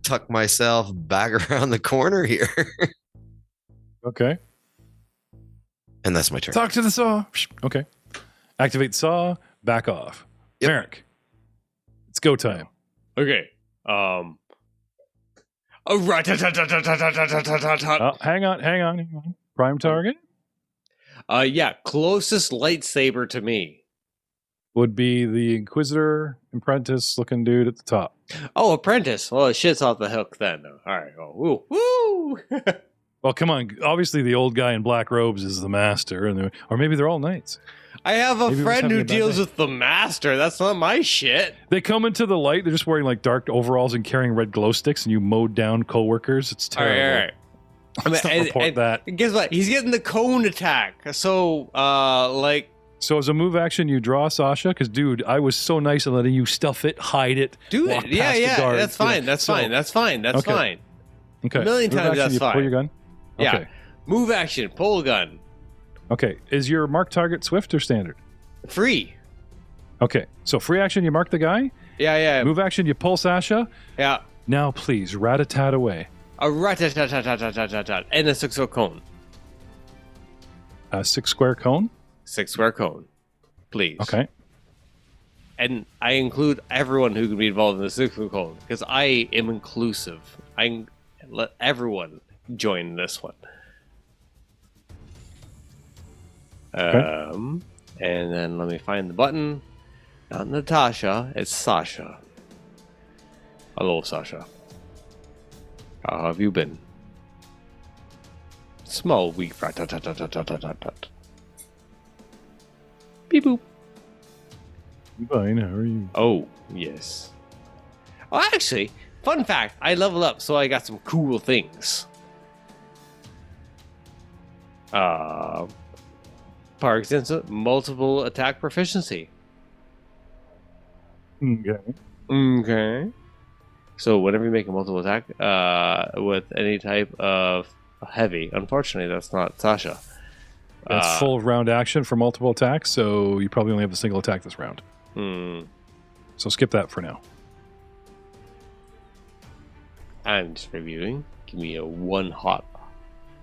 tuck myself back around the corner here. Okay. And that's my turn. Talk to the saw. Okay. Activate saw, back off. Yep. Merrick, it's go time. Okay. Oh, right. Hang on. Prime target Yeah, closest lightsaber to me. would be the Inquisitor apprentice looking dude at the top. Oh, apprentice. Well, shit's off the hook then. All right. Oh, woo. Well, come on. Obviously, the old guy in black robes is the master, or maybe they're all knights. I have a Maybe we're friend having who a bad deals day. with the master. That's not my shit. They come into the light. They're just wearing like dark overalls and carrying red glow sticks, and you mowed down coworkers. It's All terrible. right. Let's not report that. Guess what? He's getting the cone attack. So, So as a move action, you draw Sasha, because dude, I was so nice at letting you stuff it, hide it, Do walk it. Yeah, past the yeah. guards, That's you know. fine. That's So- fine. That's fine. That's Okay. fine. Okay. A million Move times action, that's you pull fine. your gun. Yeah. Okay. Move action. Pull gun. Okay. Is your mark target swift or standard? Free. Okay. So free action, you mark the guy. Yeah, yeah. Move action, you pull Sasha. Yeah. Now, please, rat-a-tat away. A rat-a-tat-tat-tat-tat-tat. And a 6 cone. A 6 square cone. 6 square cone. Please. Okay. And I include everyone who can be involved in the 6 square cone because I am inclusive. I let everyone join this one. And then let me find the button. Not Natasha, it's Sasha. Hello, Sasha. How have you been? Small, weak. Rat-tat-tat-tat-tat-tat-tat. Beep boop. Fine. How are you? Oh, yes. Oh, actually, fun fact, I level up, so I got some cool things. For example, multiple attack proficiency. Okay. Okay. So whenever you make a multiple attack with any type of heavy, unfortunately, that's not Sasha. That's full round action for multiple attacks, so you probably only have a single attack this round. So skip that for now. I'm just reviewing. Give me a one hot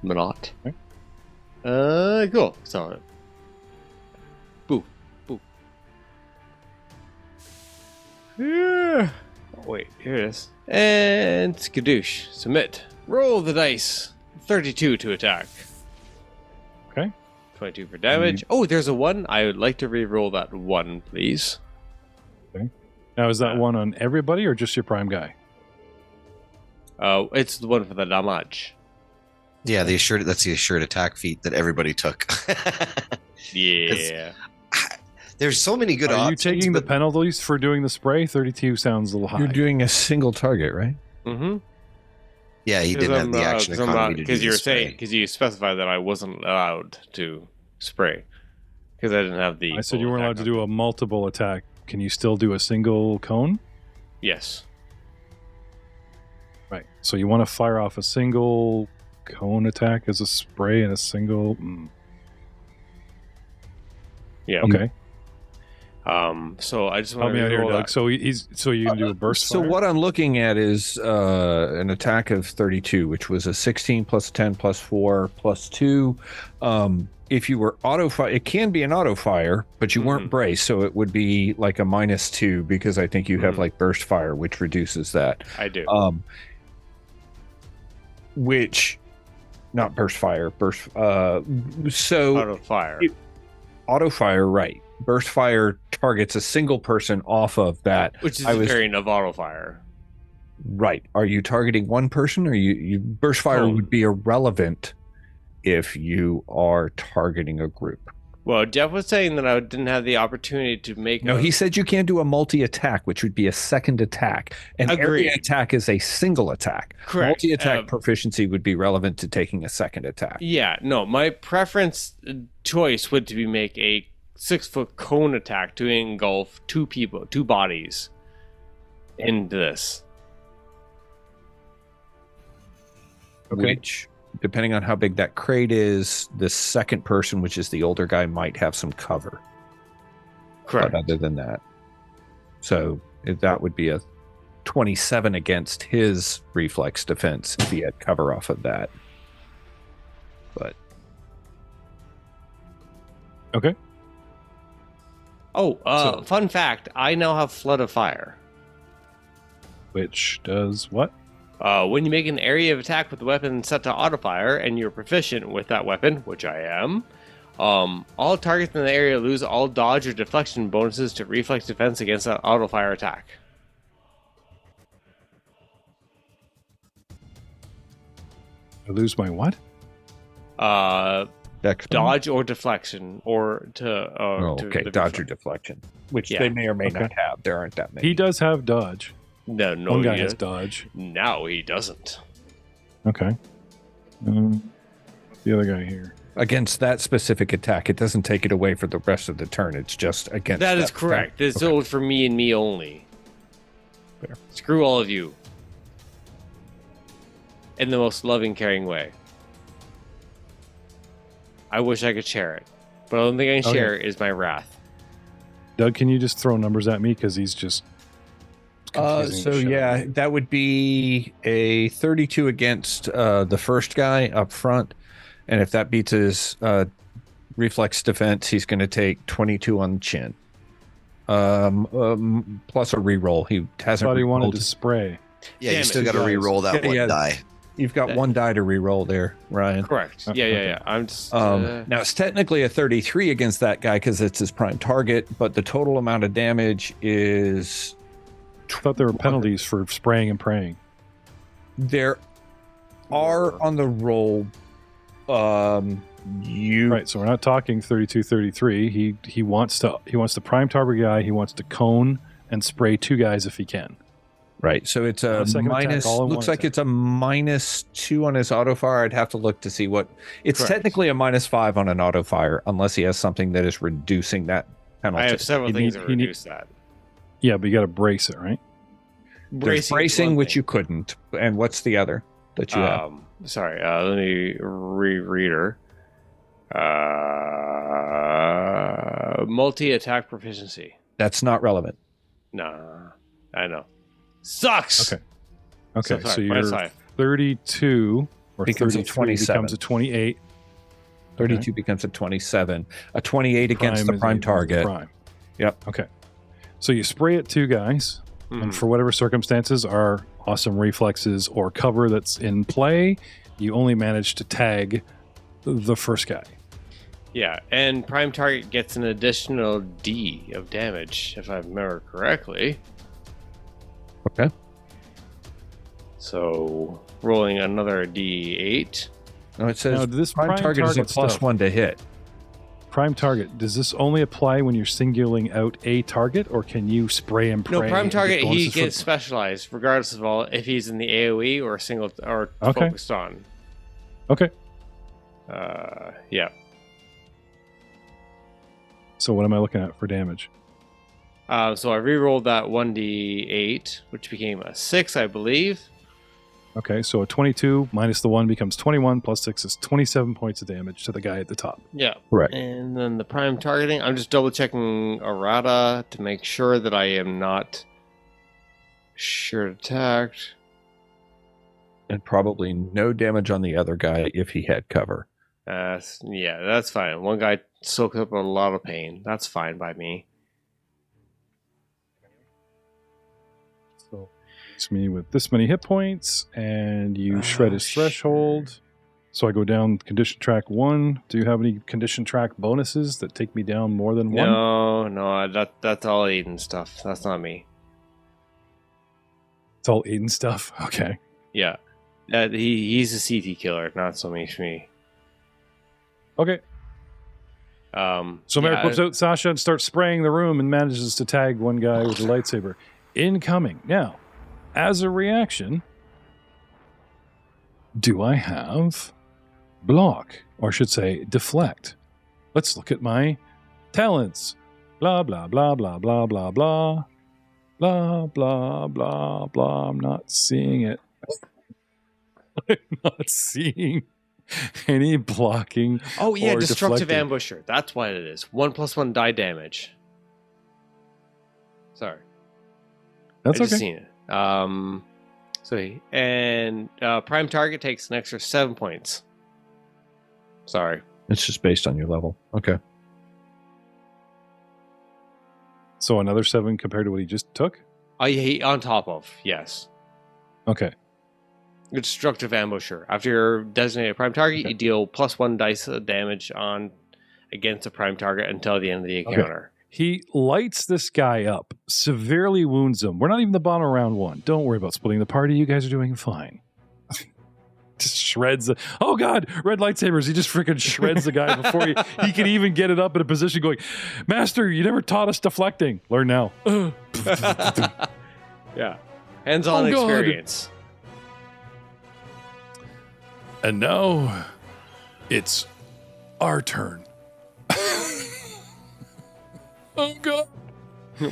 minute. Okay. Cool. So, boo, boo. Yeah. Oh, wait, here it is. And skadoosh. Submit. Roll the dice. 32 to attack. Okay. 22 for damage. Oh, there's a 1. I would like to re-roll that 1, please. Now, is that one on everybody or just your prime guy? It's the one for the damage. Yeah, that's the assured attack feat that everybody took. Yeah. There's so many good Are options. you taking the but- penalties for doing the spray? 32 sounds a little high. You're doing a single target, right? Mm-hmm. Yeah, he didn't have the action economy to do because you were the spray. saying because you specified that I wasn't allowed to spray because I didn't have the. I said you full weren't allowed attack to on. do a multiple attack. Can you still do a single cone? Yes. Right. So you want to fire off a single cone attack as a spray and a single. Yeah. Okay. So I just Help want me to out here, roll Doug. that. So you can do a burst So fire? what I'm looking at is an attack of 32, which was a 16 plus 10 plus 4 plus 2. If you were auto fire, it can be an auto fire, but you weren't braced, so it would be like a -2 because I think you have like burst fire, which reduces that. I do. Which, not burst fire, so Auto fire. auto fire, right? Burst fire targets a single person off of that. Which is I a was- variant of auto fire. Right. Are you targeting one person, or you burst fire Oh. would be irrelevant if you are targeting a group? Well, Jeff was saying that I didn't have the opportunity to make. No, he said you can't do a multi-attack, which would be a second attack. And every Agreed. attack is a single attack. Correct. Multi-attack proficiency would be relevant to taking a second attack. Yeah, no, my preference choice would to be make a 6-foot cone attack to engulf two bodies into this. Which, depending on how big that crate is, the second person, which is the older guy, might have some cover. Correct. But other than that, so that would be a 27 against his reflex defense if he had cover off of that. But Okay. Oh, So- fun fact, I now have Flood of Fire. Which does what? When you make an area of attack with the weapon set to auto fire and you're proficient with that weapon, which I am, all targets in the area lose all dodge or deflection bonuses to reflex defense against that auto fire attack. I lose my what? Dex Dodge or deflection, or to. okay, to dodge or deflection, which Yeah. they may or may Okay. not have. There aren't that many. He does have dodge. No, One guy he has does- dodge. No, he doesn't. Okay. What's the other guy here? against that specific attack. It doesn't take it away for the rest of the turn. It's just against That is attack. correct. It's Okay. only for me and me only. Fair. Screw all of you. In the most loving, caring way. I wish I could share it. But the only thing I can Okay. share is my wrath. Doug, can you just throw numbers at me? Because he's just. confusing So the shit out of me. that would be a 32 against the first guy up front, and if that beats his reflex defense, he's going to take 22 on the chin. Plus a reroll. He I hasn't. thought he wanted re-rolled. to spray. Yeah, Damn you it, still you got to guys. re-roll that Yeah, one yeah. die. You've got one die to re-roll there, Ryan. Correct. Oh, Yeah. okay. I'm just. Now it's technically a 33 against that guy because it's his prime target, but the total amount of damage is I thought there were penalties for spraying and praying. there are on the roll. You Right, so we're not talking 32, 33. He wants to prime target guy. He wants to cone and spray two guys if he can. right. So it's a One second attack, minus. all in Looks one like attack. it's a -2 on his auto fire. I'd have to look to see what. It's Correct. technically a -5 on an auto fire unless he has something that is reducing that penalty. I have several You things need- that you need- reduce that. Yeah, but you got to brace it, right? There's bracing, which you couldn't. And what's the other that you have? Sorry, let me reread her. Multi-attack proficiency. That's not relevant. Nah, I know. Sucks. Okay. Okay, sorry, so you're -5. 32 or Becomes a 33 27. becomes a 28. 32 becomes a 27. A 28 against the is prime the target. prime. Yep. Okay. So you spray at two guys, Mhm. and for whatever circumstances are awesome reflexes or cover that's in play, you only manage to tag the first guy. Yeah, and prime target gets an additional D of damage, if I remember correctly. Okay. So rolling another D8. No, it says Now, this prime target is a plus stuff, 1 to hit. Prime target, does this only apply when you're singling out a target, or can you spray and pray? No, prime and get target, he bonuses for- gets specialized, regardless of all if he's in the AoE or single or Okay. focused on. Okay. Yeah. So what am I looking at for damage? So I re-rolled that 1d8, which became a 6, I believe. Okay, so a 22 minus the 1 becomes 21, plus 6 is 27 points of damage to the guy at the top. Yeah. Correct. And then the prime targeting, I'm just double checking errata to make sure that I am not sure attacked. And probably no damage on the other guy if he had cover. Yeah, that's fine. One guy soaked up a lot of pain. That's fine by me. So it's me with this many hit points, and you shred his sure. threshold. So I go down condition track 1. Do you have any condition track bonuses that take me down more than 1? No, that's all Aiden stuff. That's not me. It's all Aiden stuff. Okay. Yeah. He's a CT killer, not so much me. Okay. So Merrick whips out Sasha and starts spraying the room and manages to tag one guy with a lightsaber. Incoming. Now, as a reaction, do I have block, or I should say deflect? Let's look at my talents. Blah, blah, blah, blah, blah, blah, blah. Blah, blah, blah, blah. I'm not seeing it. I'm not seeing any blocking. Oh yeah, or destructive deflecting. ambusher. That's what it is. 1+1 die damage. Sorry, That's I just okay. seen it. Prime target takes an extra 7 points. Sorry. It's just based on your level. Okay. So another 7 compared to what he just took? He on top of, yes. Okay. Destructive ambusher. After your designated prime target, you deal +1 dice of damage on against a prime target until the end of the encounter. He lights this guy up, severely wounds him. We're not even the bottom of round 1. Don't worry about splitting the party. You guys are doing fine. Just shreds the... Oh, God! Red lightsabers. He just freaking shreds the guy before he can even get it up in a position going, Master, you never taught us deflecting. Learn now. Yeah. Hands-on Oh, God. experience. And now, it's our turn. Oh god.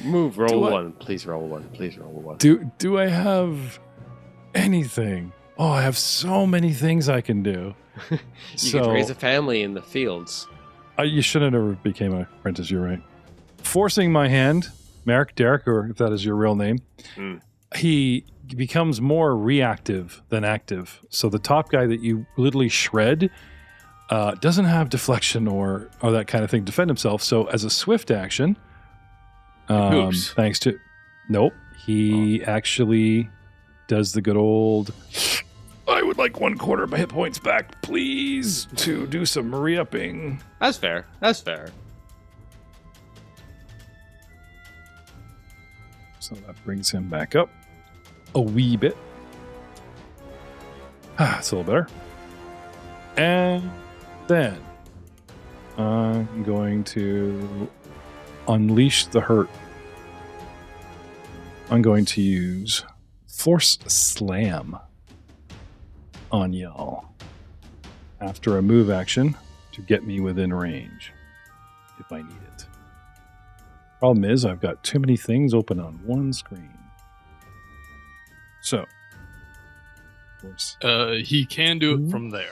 Move, roll Do I- one. Please roll one. Please roll one. Do I have anything? Oh, I have so many things I can do. You could raise a family in the fields. You should have never became an apprentice, you're right. Forcing my hand, Derek, or if that is your real name, he becomes more reactive than active. So the top guy that you literally shred doesn't have deflection or that kind of thing to defend himself. So as a swift action, Oops. thanks to... Nope. He actually does the good old... I would like 1/4 of my hit points back, please, to do some re-upping. That's fair. That's fair. So that brings him back up a wee bit. It's a little better. And then I'm going to unleash the hurt. I'm going to use Force Slam on y'all after a move action to get me within range if I need it. Problem is, I've got too many things open on one screen. So, Force. He can do it from there.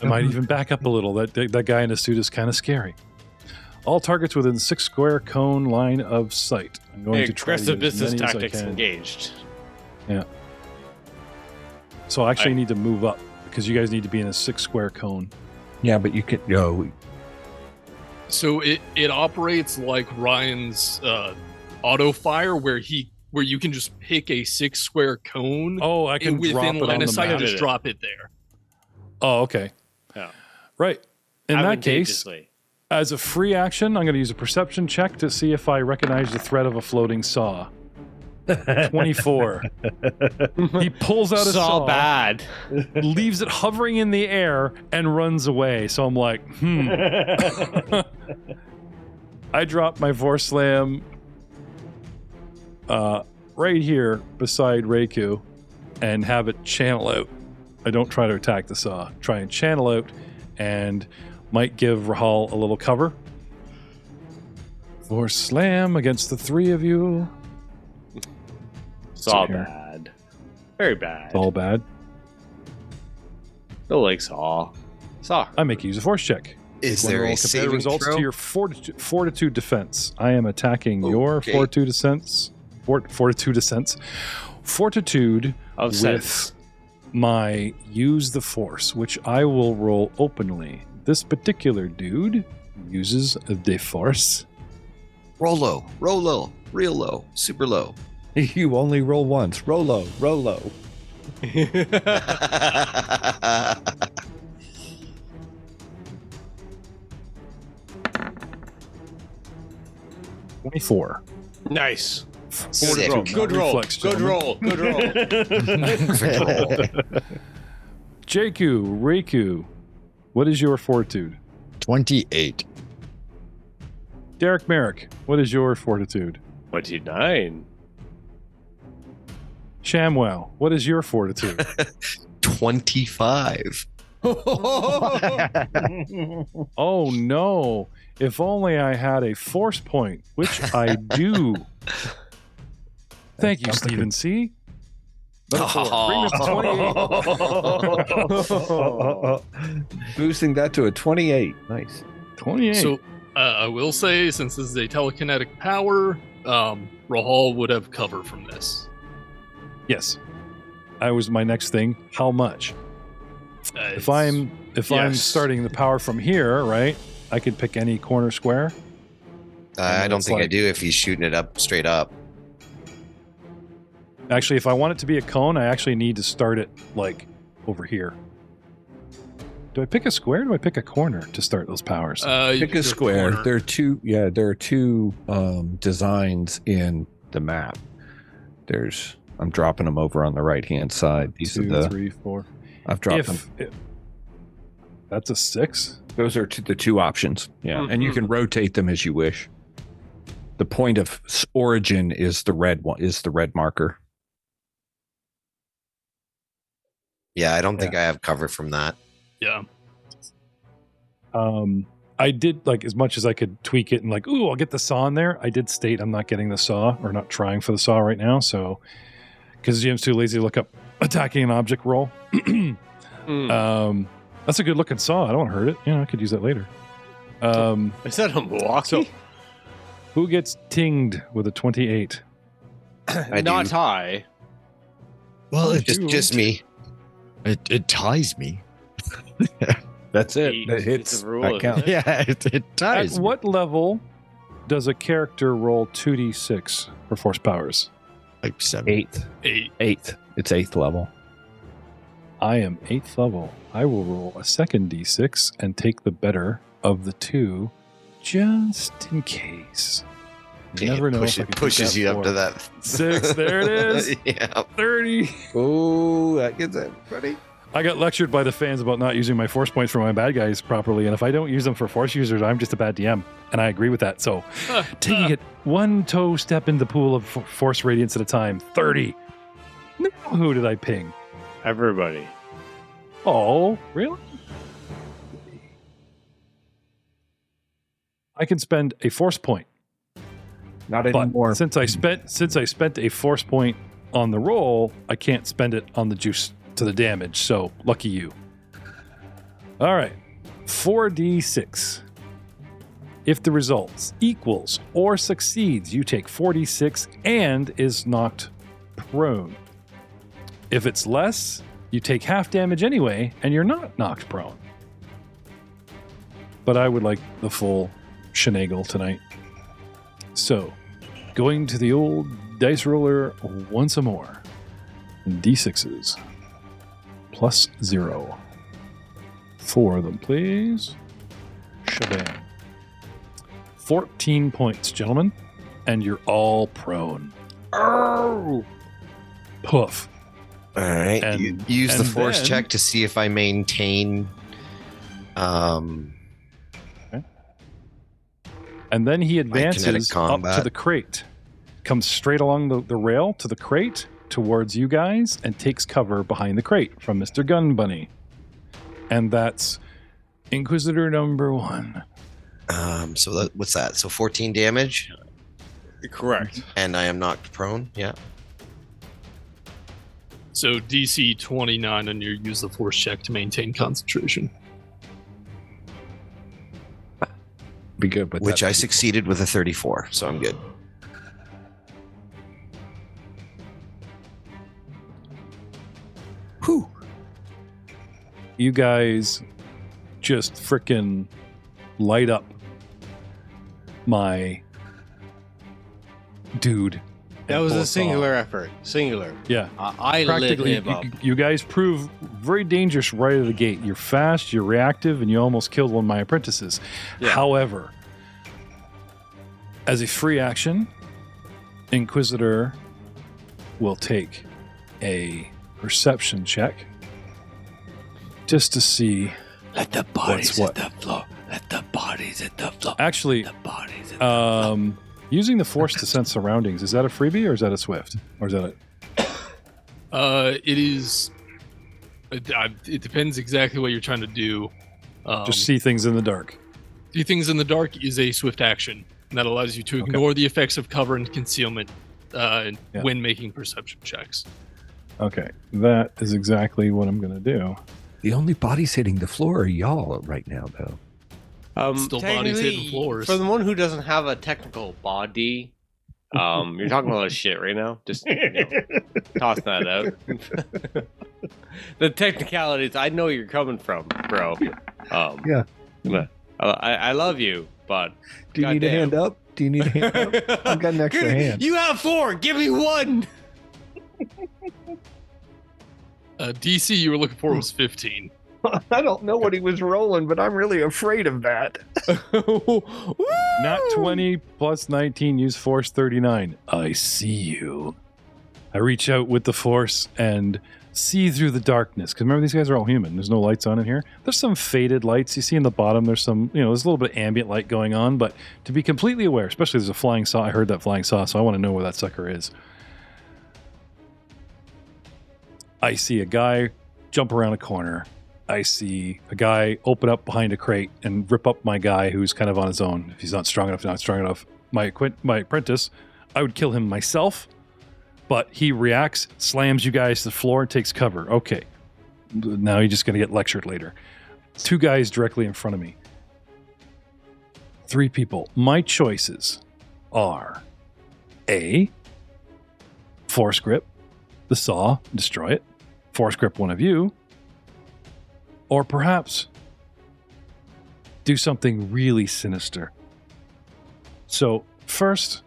I might even back up a little. That guy in a suit is kind of scary. All targets within 6 square cone line of sight. I'm going to try to Aggressive use as business many as I tactics can. engaged. So I actually need to move up because you guys need to be in a 6 square cone. Yeah, but you could go. So it operates like Ryan's auto fire, where you can just pick a 6 square cone. Oh, I can and drop within it on line the of sight, map. just drop it there. Oh, okay. Yeah. Right. In that case, Advantageously. as a free action, I'm going to use a perception check to see if I recognize the threat of a floating saw. 24. He pulls out a saw, bad. leaves it hovering in the air, and runs away. So I'm like, I drop my Force Slam right here beside Reiku and have it channel out. I don't try to attack the saw. Try and channel out and might give Rahal a little cover. Force Slam against the 3 of you. Saw here. bad. Very bad. It's all bad. No like saw. Saw. I make you use a force check. Is One there roll, a compare saving results throw? to your fortitude defense. I am attacking your Okay. fortitude defense. Fortitude defense. Fortitude Of with sense. my use the force, which I will roll openly. This particular dude uses the force. Roll low, real low, super low. You only roll once. Roll low, roll low. 24. Nice. Sick. Roll. Not Good roll. reflex, Good gentlemen. roll. Good roll. Perfect roll. Jakku, Reiku, what is your fortitude? 28. Derek Merrick, what is your fortitude? 29. Shamwow, what is your fortitude? 25. Oh no. If only I had a force point, which I do. Thank you, Stephen C. Metaphor. Bring it to 28. Boosting that to a 28. Nice. 28. So I will say, since this is a telekinetic power, Rahal would have cover from this. yes. That was my next thing. How much? If I'm yes. starting the power from here, right? I could pick any corner square. I don't It's think I like- do if he's shooting it up straight up. Actually, if I want it to be a cone, I actually need to start it like over here. Do I pick a square or do I pick a corner to start those powers? You Pick can a go square. corner. There are two. Yeah, there are two designs in the map. I'm dropping them over on the right hand side. These 2, are the. 3, 4. I've dropped them. That's a 6. Those are the two options. Yeah, and you can rotate them as you wish. The point of origin is the red one. Is the red marker. Yeah, I don't think I have cover from that. Yeah. I did, like, as much as I could tweak it and like, ooh, I'll get the saw in there. I did state I'm not getting the saw or not trying for the saw right now. So, because GM's too lazy to look up attacking an object roll. That's a good looking saw. I don't want to hurt it. Yeah, I could use that later. Is that a Milwaukee? So, who gets tinged with a 28? Not high. Well, It's just me. it ties me. That's it. Eight. That It's hits. a rule, That isn't counts. it? Yeah, it ties At me. what level does a character roll 2d6 for force powers? Like 7. Eighth. 8. It's 8th level. I am 8th level. I will roll a second d6 and take the better of the two, just in case. You never know. if I can take Pushes that you up for to that. 6. There it is. Yeah. 30. Oh, that gets it, buddy. I got lectured by the fans about not using my force points for my bad guys properly, and if I don't use them for force users, I'm just a bad DM, and I agree with that. So, taking it one toe step in the pool of force radiance at a time. 30. Now, who did I ping? Everybody. Oh, really? I can spend a force point, Not but anymore. since I spent a force point on the roll, I can't spend it on the juice to the damage. So lucky you. All right, 4d6. If the results equals or succeeds, you take 4d6 and is knocked prone. If it's less, you take half damage anyway, and you're not knocked prone. But I would like the full shenagle tonight. So, going to the old dice roller once more. D6s. Plus 0. 4 of them, please. Shabam. 14 points, gentlemen. And you're all prone. Oh! Poof. All right. And- Use the and force then- check to see if I maintain. And then he kinetic advances up combat. to the crate. Comes straight along the rail to the crate towards you guys and takes cover behind the crate from Mr. Gun Bunny. And that's Inquisitor number 1. What's that? So 14 damage, Correct. and I am knocked prone. Yeah. So DC 29 on your use the force check to maintain concentration. Be good with Which that. I succeeded with a 34, so I'm good. Whew. You guys just frickin' light up my dude. That and was pull a us singular off. effort. Singular. Yeah. I lit Practically, him up. you guys prove very dangerous right out of the gate. You're fast, you're reactive, and you almost killed one of my apprentices. Yeah. However, as a free action, Inquisitor will take a perception check just to see. Let the bodies hit the floor. Let the bodies hit the floor. Actually, bodies hit using the force to sense surroundings, is that a freebie or is that a swift? Or is that a. It is. It depends exactly what you're trying to do. Just see things in the dark. See things in the dark is a swift action, and that allows you to ignore the effects of cover and concealment when making perception checks. Okay, that is exactly what I'm going to do. The only bodies hitting the floor are y'all right now, though. Still bodies hitting technically, floors. For the one who doesn't have a technical body, you're talking a lot of shit right now. Just toss that out. The technicalities, I know you're coming from, bro. Yeah. I love you, but Do you need a hand up? Do you need a hand up? I've got an extra hand. You have 4. Give me 1. DC you were looking for was 15. I don't know what he was rolling, but I'm really afraid of that. Nat 20 plus 19, use force 39. I see you. I reach out with the force and see through the darkness. Because remember, these guys are all human. There's no lights on in here. There's some faded lights. You see in the bottom, there's some, there's a little bit of ambient light going on. But to be completely aware, especially there's a flying saw. I heard that flying saw, so I want to know where that sucker is. I see a guy jump around a corner. I see a guy open up behind a crate and rip up my guy who's kind of on his own. If he's not strong enough, my apprentice, I would kill him myself, but he reacts, slams you guys to the floor, and takes cover. Okay. Now you're just going to get lectured later. 2 guys directly in front of me. 3 people. My choices are A, force grip the saw, destroy it. Force grip one of you. Or perhaps do something really sinister. So first,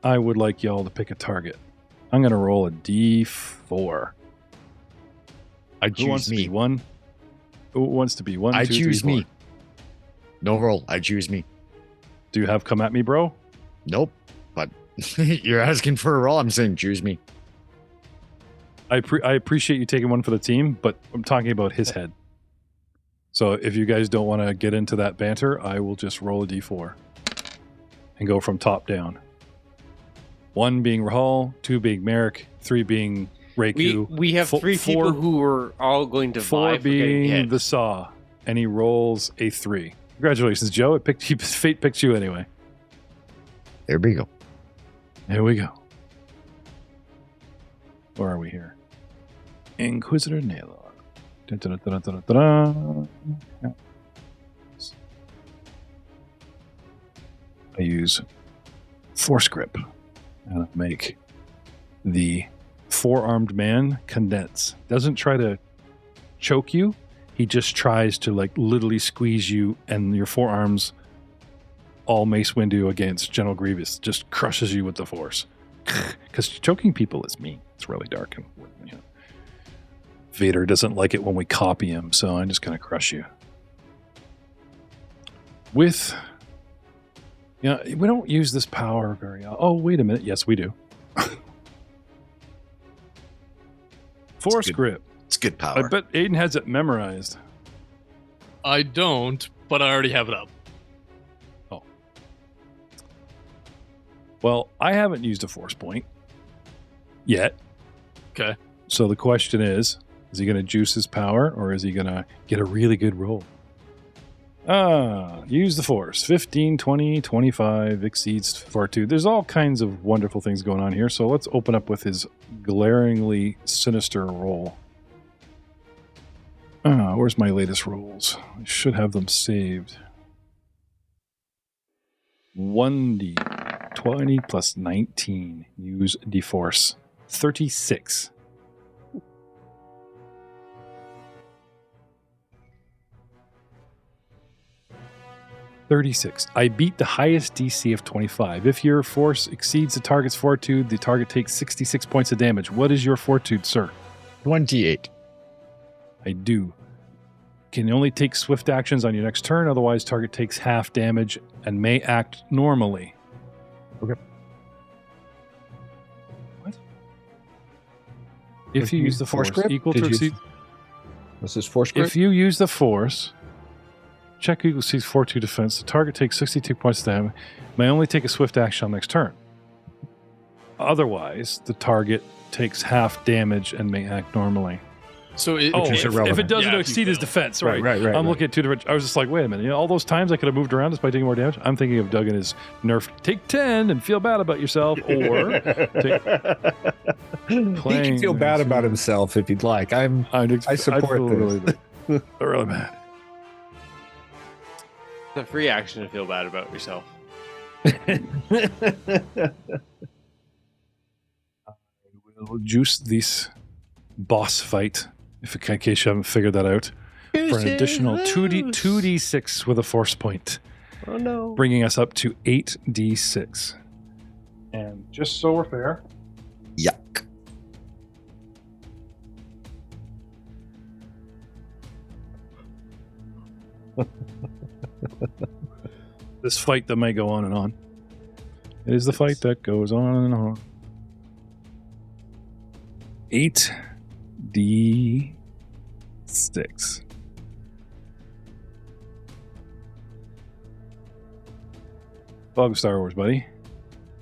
I would like y'all to pick a target. I'm going to roll a D4. I Who choose wants to me. be one? Who wants to be 1, I 2, 3, choose 4? me. No roll. I choose me. Do you have come at me, bro? Nope. But you're asking for a roll. I'm saying choose me. I appreciate you taking one for the team, but I'm talking about his head. So if you guys don't want to get into that banter, I will just roll a D4 and go from top down. 1 being Rahal, 2 being Merrick, 3 being Reiku. We have 3 people who are all going to 4 vie for getting being hit. the saw, and he rolls a 3. Congratulations, Joe. It picked you. Fate picked you anyway. There we go. Here we go. Where are we here? Inquisitor Naylor. Yeah. I use force grip and I make the 4-armed man condense. Doesn't try to choke you. He just tries to like literally squeeze you, and your forearms all Mace Windu against General Grievous just crushes you with the force. Because choking people is mean. It's really dark and Vader doesn't like it when we copy him, so I'm just going to crush you. We don't use this power very often. Oh, wait a minute. Yes, we do. Force grip. It's good I power. bet Aiden has it memorized. I don't, but I already have it up. Well, I haven't used a force point yet. Okay. So the question is he going to juice his power, or is he going to get a really good roll? Use the force. 15, 20, 25, exceeds 42. There's all kinds of wonderful things going on here, so let's open up with his glaringly sinister roll. Where's my latest rolls? I should have them saved. 1d20 plus 19. Use d-force. 36. I beat the highest DC of 25. If your force exceeds the target's fortitude, the target takes 66 points of damage. What is your fortitude, sir? 28. I do. Can only take swift actions on your next turn, otherwise target takes half damage and may act normally. Okay. What? If you use the force grip? equal Did to you- exceed... This is force grip. If you use the force, check equal to 42 defense, the target takes 62 points of damage, may only take a swift action on next turn. Otherwise, the target takes half damage and may act normally. So it, is if irrelevant. it doesn't Yeah, if you exceed his fail. defense, right? Right. I'm looking at 2 different. I was just like, wait a minute. All those times I could have moved around just by taking more damage. I'm thinking of Doug and his nerf. Take 10 and feel bad about yourself, or He can feel bad about himself if he'd like. I support feel this. really bad. Really bad. It's a free action to feel bad about yourself. We'll juice this boss fight, in case you haven't figured that out, for an additional 2d6 with a force point, Oh no. bringing us up to 8d6. And just so we're fair, Yuck. this fight that may go on and on. It is the fight that goes on and on. 8d6. Bug Star Wars, buddy.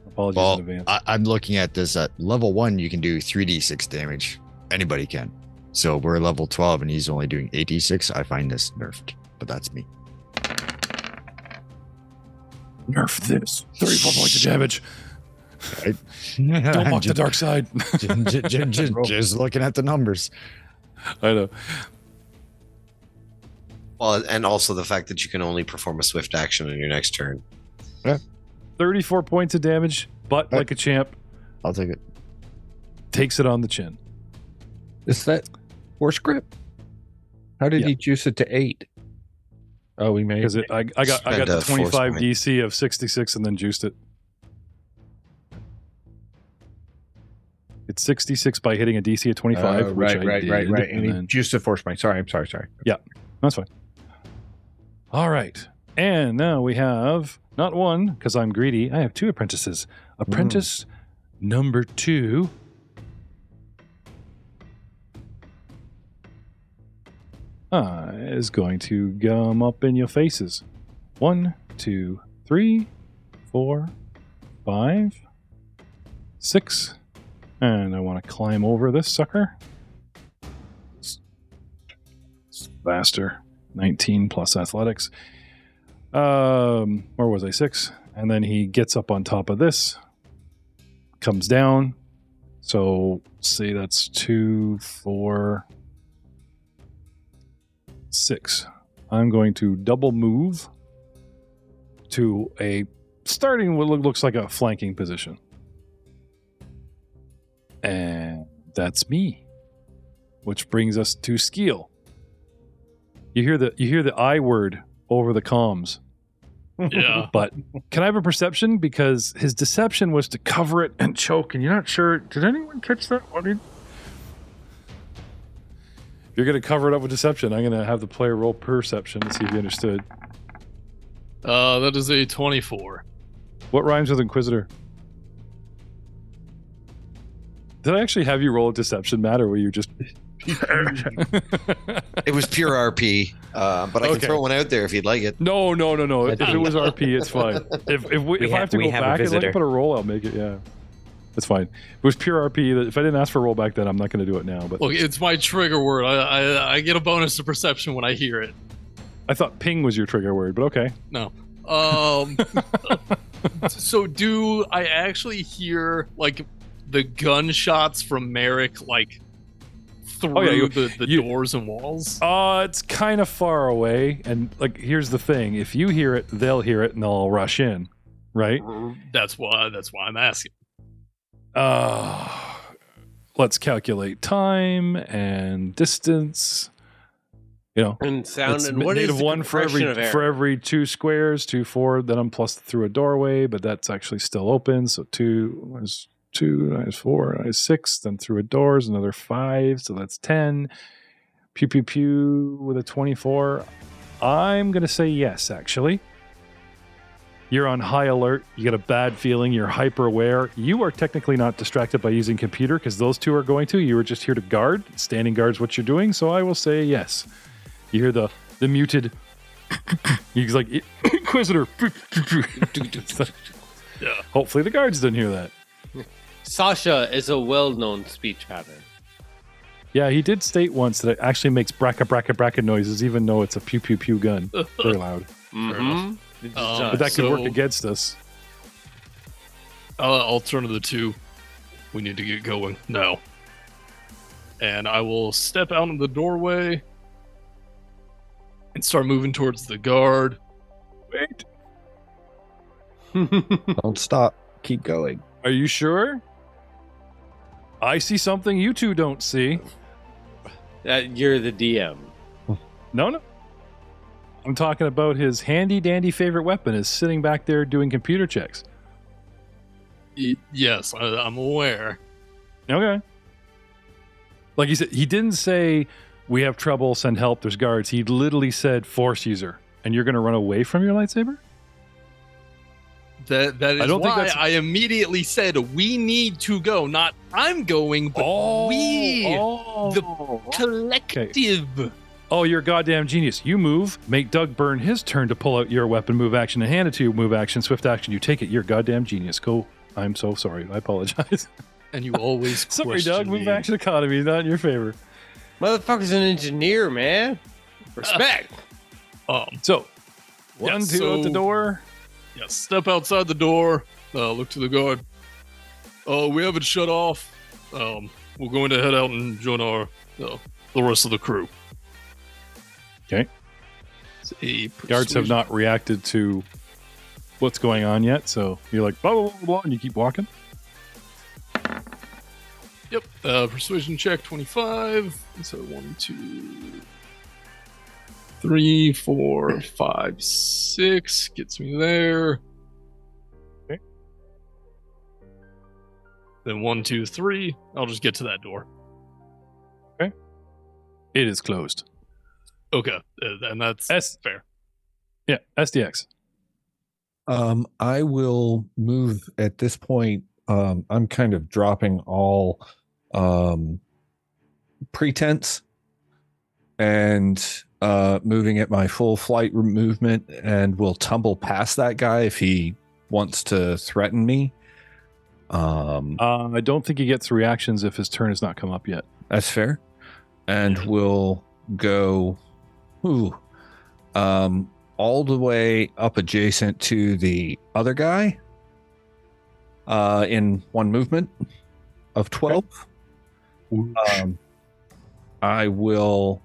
Apologies in Well, advance. I'm looking at this at level 1. You can do 3d6 damage. Anybody can. So we're level 12 and he's only doing 86. I find this nerfed, but that's me. Nerf this. 34 points of damage. Don't Don't walk the dark side. just looking at the numbers. I know. Well, and also the fact that you can only perform a swift action on your next turn. 34 points of damage, but like a champ, I'll take it. takes it on the chin. Is that horse grip? How did Yeah. he juice it to 8? Oh, we made Because I got Spend the a force 25 point. DC of 66 and then juiced it. It's 66 by hitting a DC of 25. which I did, right. And And he then, juiced the force point. Sorry, I'm sorry. that's fine. All right. And now we have not one, because I'm greedy. I have 2 apprentices. Apprentice number 2. Is going to gum up in your faces. 1, 2, 3, 4, 5, 6. And I want to climb over this sucker. It's faster. 19 plus athletics. Where was I? 6. And then he gets up on top of this. Comes down. So say that's 2, 4, 6. I'm going to double move to a starting what looks like a flanking position. And that's me. Which brings us to Skeel. You hear the I word over the comms. Yeah. But can I have a perception? Because his deception was to cover it and choke, and you're not sure. Did anyone catch that? What did... If you're going to cover it up with deception, I'm going to have the player roll perception to see if you understood. That is a 24. What rhymes with Inquisitor? Did I actually have you roll a deception, Matt, or were you just... It was pure RP, but I can Okay. throw one out there if you'd like it. No. If it was RP, it's fine. If I have to we go have a back and visitor. put a roll, I'll make it. Yeah, it's fine. If it was pure RP, if I didn't ask for a roll back then, I'm not going to do it now. But Look, it's my trigger word. I get a bonus to perception when I hear it. I thought ping was your trigger word, but okay. No. So do I actually hear like the gunshots from Merrick like through the doors and walls? It's kind of far away, and like here's the thing: if you hear it, they'll hear it, and they'll all rush in, right? That's why I'm asking. Let's calculate time and distance. And sound. It's And what is negative the 1 for compression of air? every 2 squares, 2, 4. Then I'm plus through a doorway, but that's actually still open. So 2 is 2, is 4, is 6. Then through a door is another 5, so that's 10. Pew pew pew with a 24. I'm gonna say yes. Actually, you're on high alert. You get a bad feeling. You're hyper aware. You are technically not distracted by using computer because those 2 are going to. You were just here to guard. Standing guard's what you're doing. So I will say yes. You hear the muted. He's like Inquisitor. Yeah. Hopefully the guards didn't hear that. Sasha is a well-known speech pattern. Yeah, he did state once that it actually makes bracka noises, even though it's a pew pew pew gun. Very loud. Mm-hmm. But that could work against us. I'll turn to the 2. We need to get going now. And I will step out in the doorway and start moving towards the guard. Wait. Don't stop. Keep going. Are you sure? I see something you 2 don't see. You're the DM. No. I'm talking about his handy dandy favorite weapon is sitting back there doing computer checks. Yes, I'm aware. Okay. Like he said, he didn't say we have trouble, send help, there's guards. He literally said force user, and you're going to run away from your lightsaber? That is I don't think why that's- I immediately said we need to go. Not I'm going, but we, the collective. Oh, you're a goddamn genius. You move, make Doug burn his turn to pull out your weapon, move action, and hand it to you, move action, swift action. You take it. You're a goddamn genius. Go. I'm so sorry. I apologize. And you always Sorry, question Doug. Move me. action economy is not in your favor. Motherfucker's an engineer, man. Respect. So, Yeah, one, two out the so- door. Yeah, step outside the door. Look to the guard. We have it shut off. We're going to head out and join the rest of the crew. Okay. It's a Guards have persuasion- not reacted to what's going on yet, so you're like, blah, blah, blah, blah, and you keep walking. Yep. Persuasion check 25. So 1, 2, 3, 4, 5, 6 gets me there. Okay. Then 1, 2, 3. I'll just get to that door. It is closed. Okay, and that's fair. Yeah, SDX. I will move at this point. I'm kind of dropping all pretense and moving at my full flight movement, and will tumble past that guy if he wants to threaten me. I don't think he gets reactions if his turn has not come up yet. That's fair. And we'll go all the way up adjacent to the other guy in one movement of 12. I will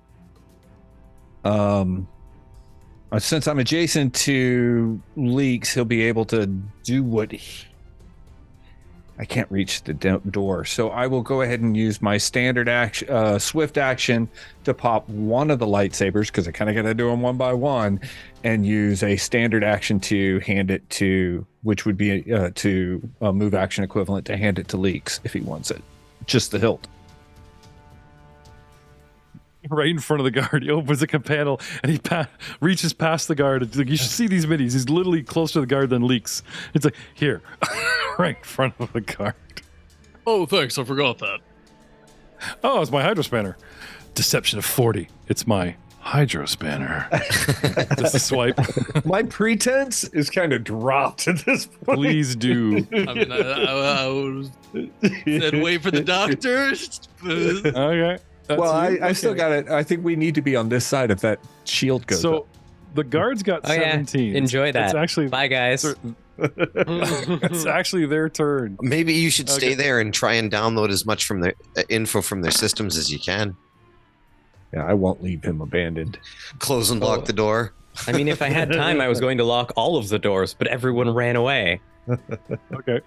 since I'm adjacent to Leaks, he'll be able to do what I can't reach the door, so I will go ahead and use my standard action, swift action, to pop one of the lightsabers, because I kind of got to do them one by one, and use a standard action to hand it to, which would be to a move action equivalent, to hand it to Leaks if he wants it, just the hilt. Right in front of the guard, he opens a panel and he reaches past the guard. It's like, you should see these minis. He's literally closer to the guard than Leaks. It's like, here, right in front of the guard. Oh, thanks. I forgot that. Oh, it's my hydro spanner. Deception of 40. It's my hydro spanner. Just a swipe. My pretense is kind of dropped at this point. Please do. I mean, I was said wait for the doctors. Okay. That's Well, you? I still Okay. got it. I think we need to be on this side if that shield goes So up. the guard's got Oh, yeah. 17. Enjoy that. It's actually Bye, guys. it's actually their turn. Maybe you should stay Okay. there and try and download as much from their info from their systems as you can. Yeah, I won't leave him abandoned. Close and lock the door. I mean, if I had time, I was going to lock all of the doors, but everyone ran away. Okay.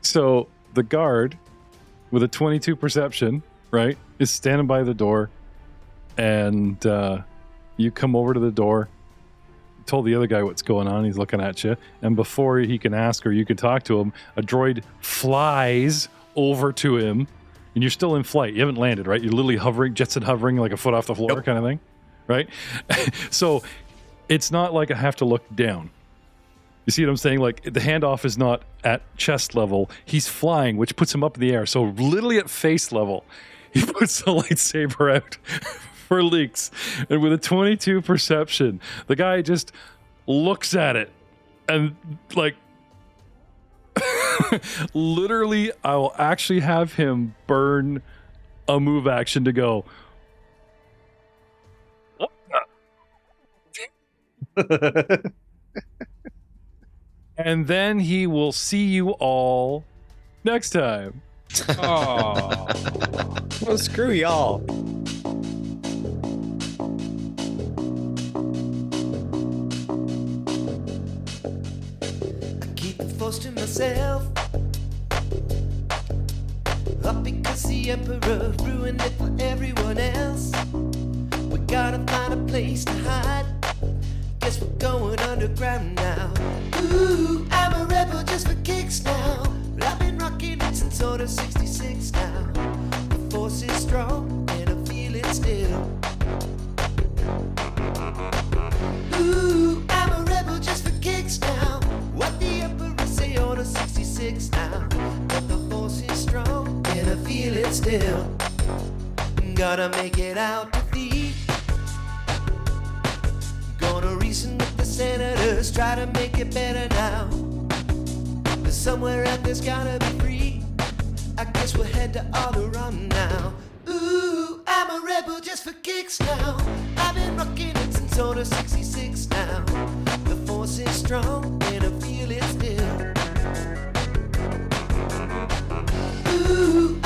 So the guard with a 22 perception, right, is standing by the door, and you come over to the door, told the other guy what's going on. He's looking at you, and before he can ask or you can talk to him, a droid flies over to him, and you're still in flight. You haven't landed, right? You're literally hovering, Jetson hovering like a foot off the floor kind of thing, right? So it's not like I have to look down. You see what I'm saying? Like, the handoff is not at chest level. He's flying, which puts him up in the air. So literally at face level, he puts the lightsaber out for Leaks. And with a 22 perception, the guy just looks at it and, like, literally, I will actually have him burn a move action to go, what the? And then he will see you all next time. Oh. Well, screw y'all. I keep the force to myself. Up because the Emperor ruined it for everyone else. We gotta find a place to hide. Guess we're going underground now. Ooh, I'm a rebel just for kicks now. I've been rocking it since order 66 now. The force is strong and I feel it still. Ooh, I'm a rebel just for kicks now. What the Emperor say, order 66 now. But the force is strong and I feel it still. Gotta make it out to thee. Gonna reason with the senators, try to make it better now. But somewhere out there's gotta be free. I guess we'll head to Alderaan now. Ooh, I'm a rebel just for kicks now. I've been rocking it since order 66 now. The force is strong and I feel it still. Ooh.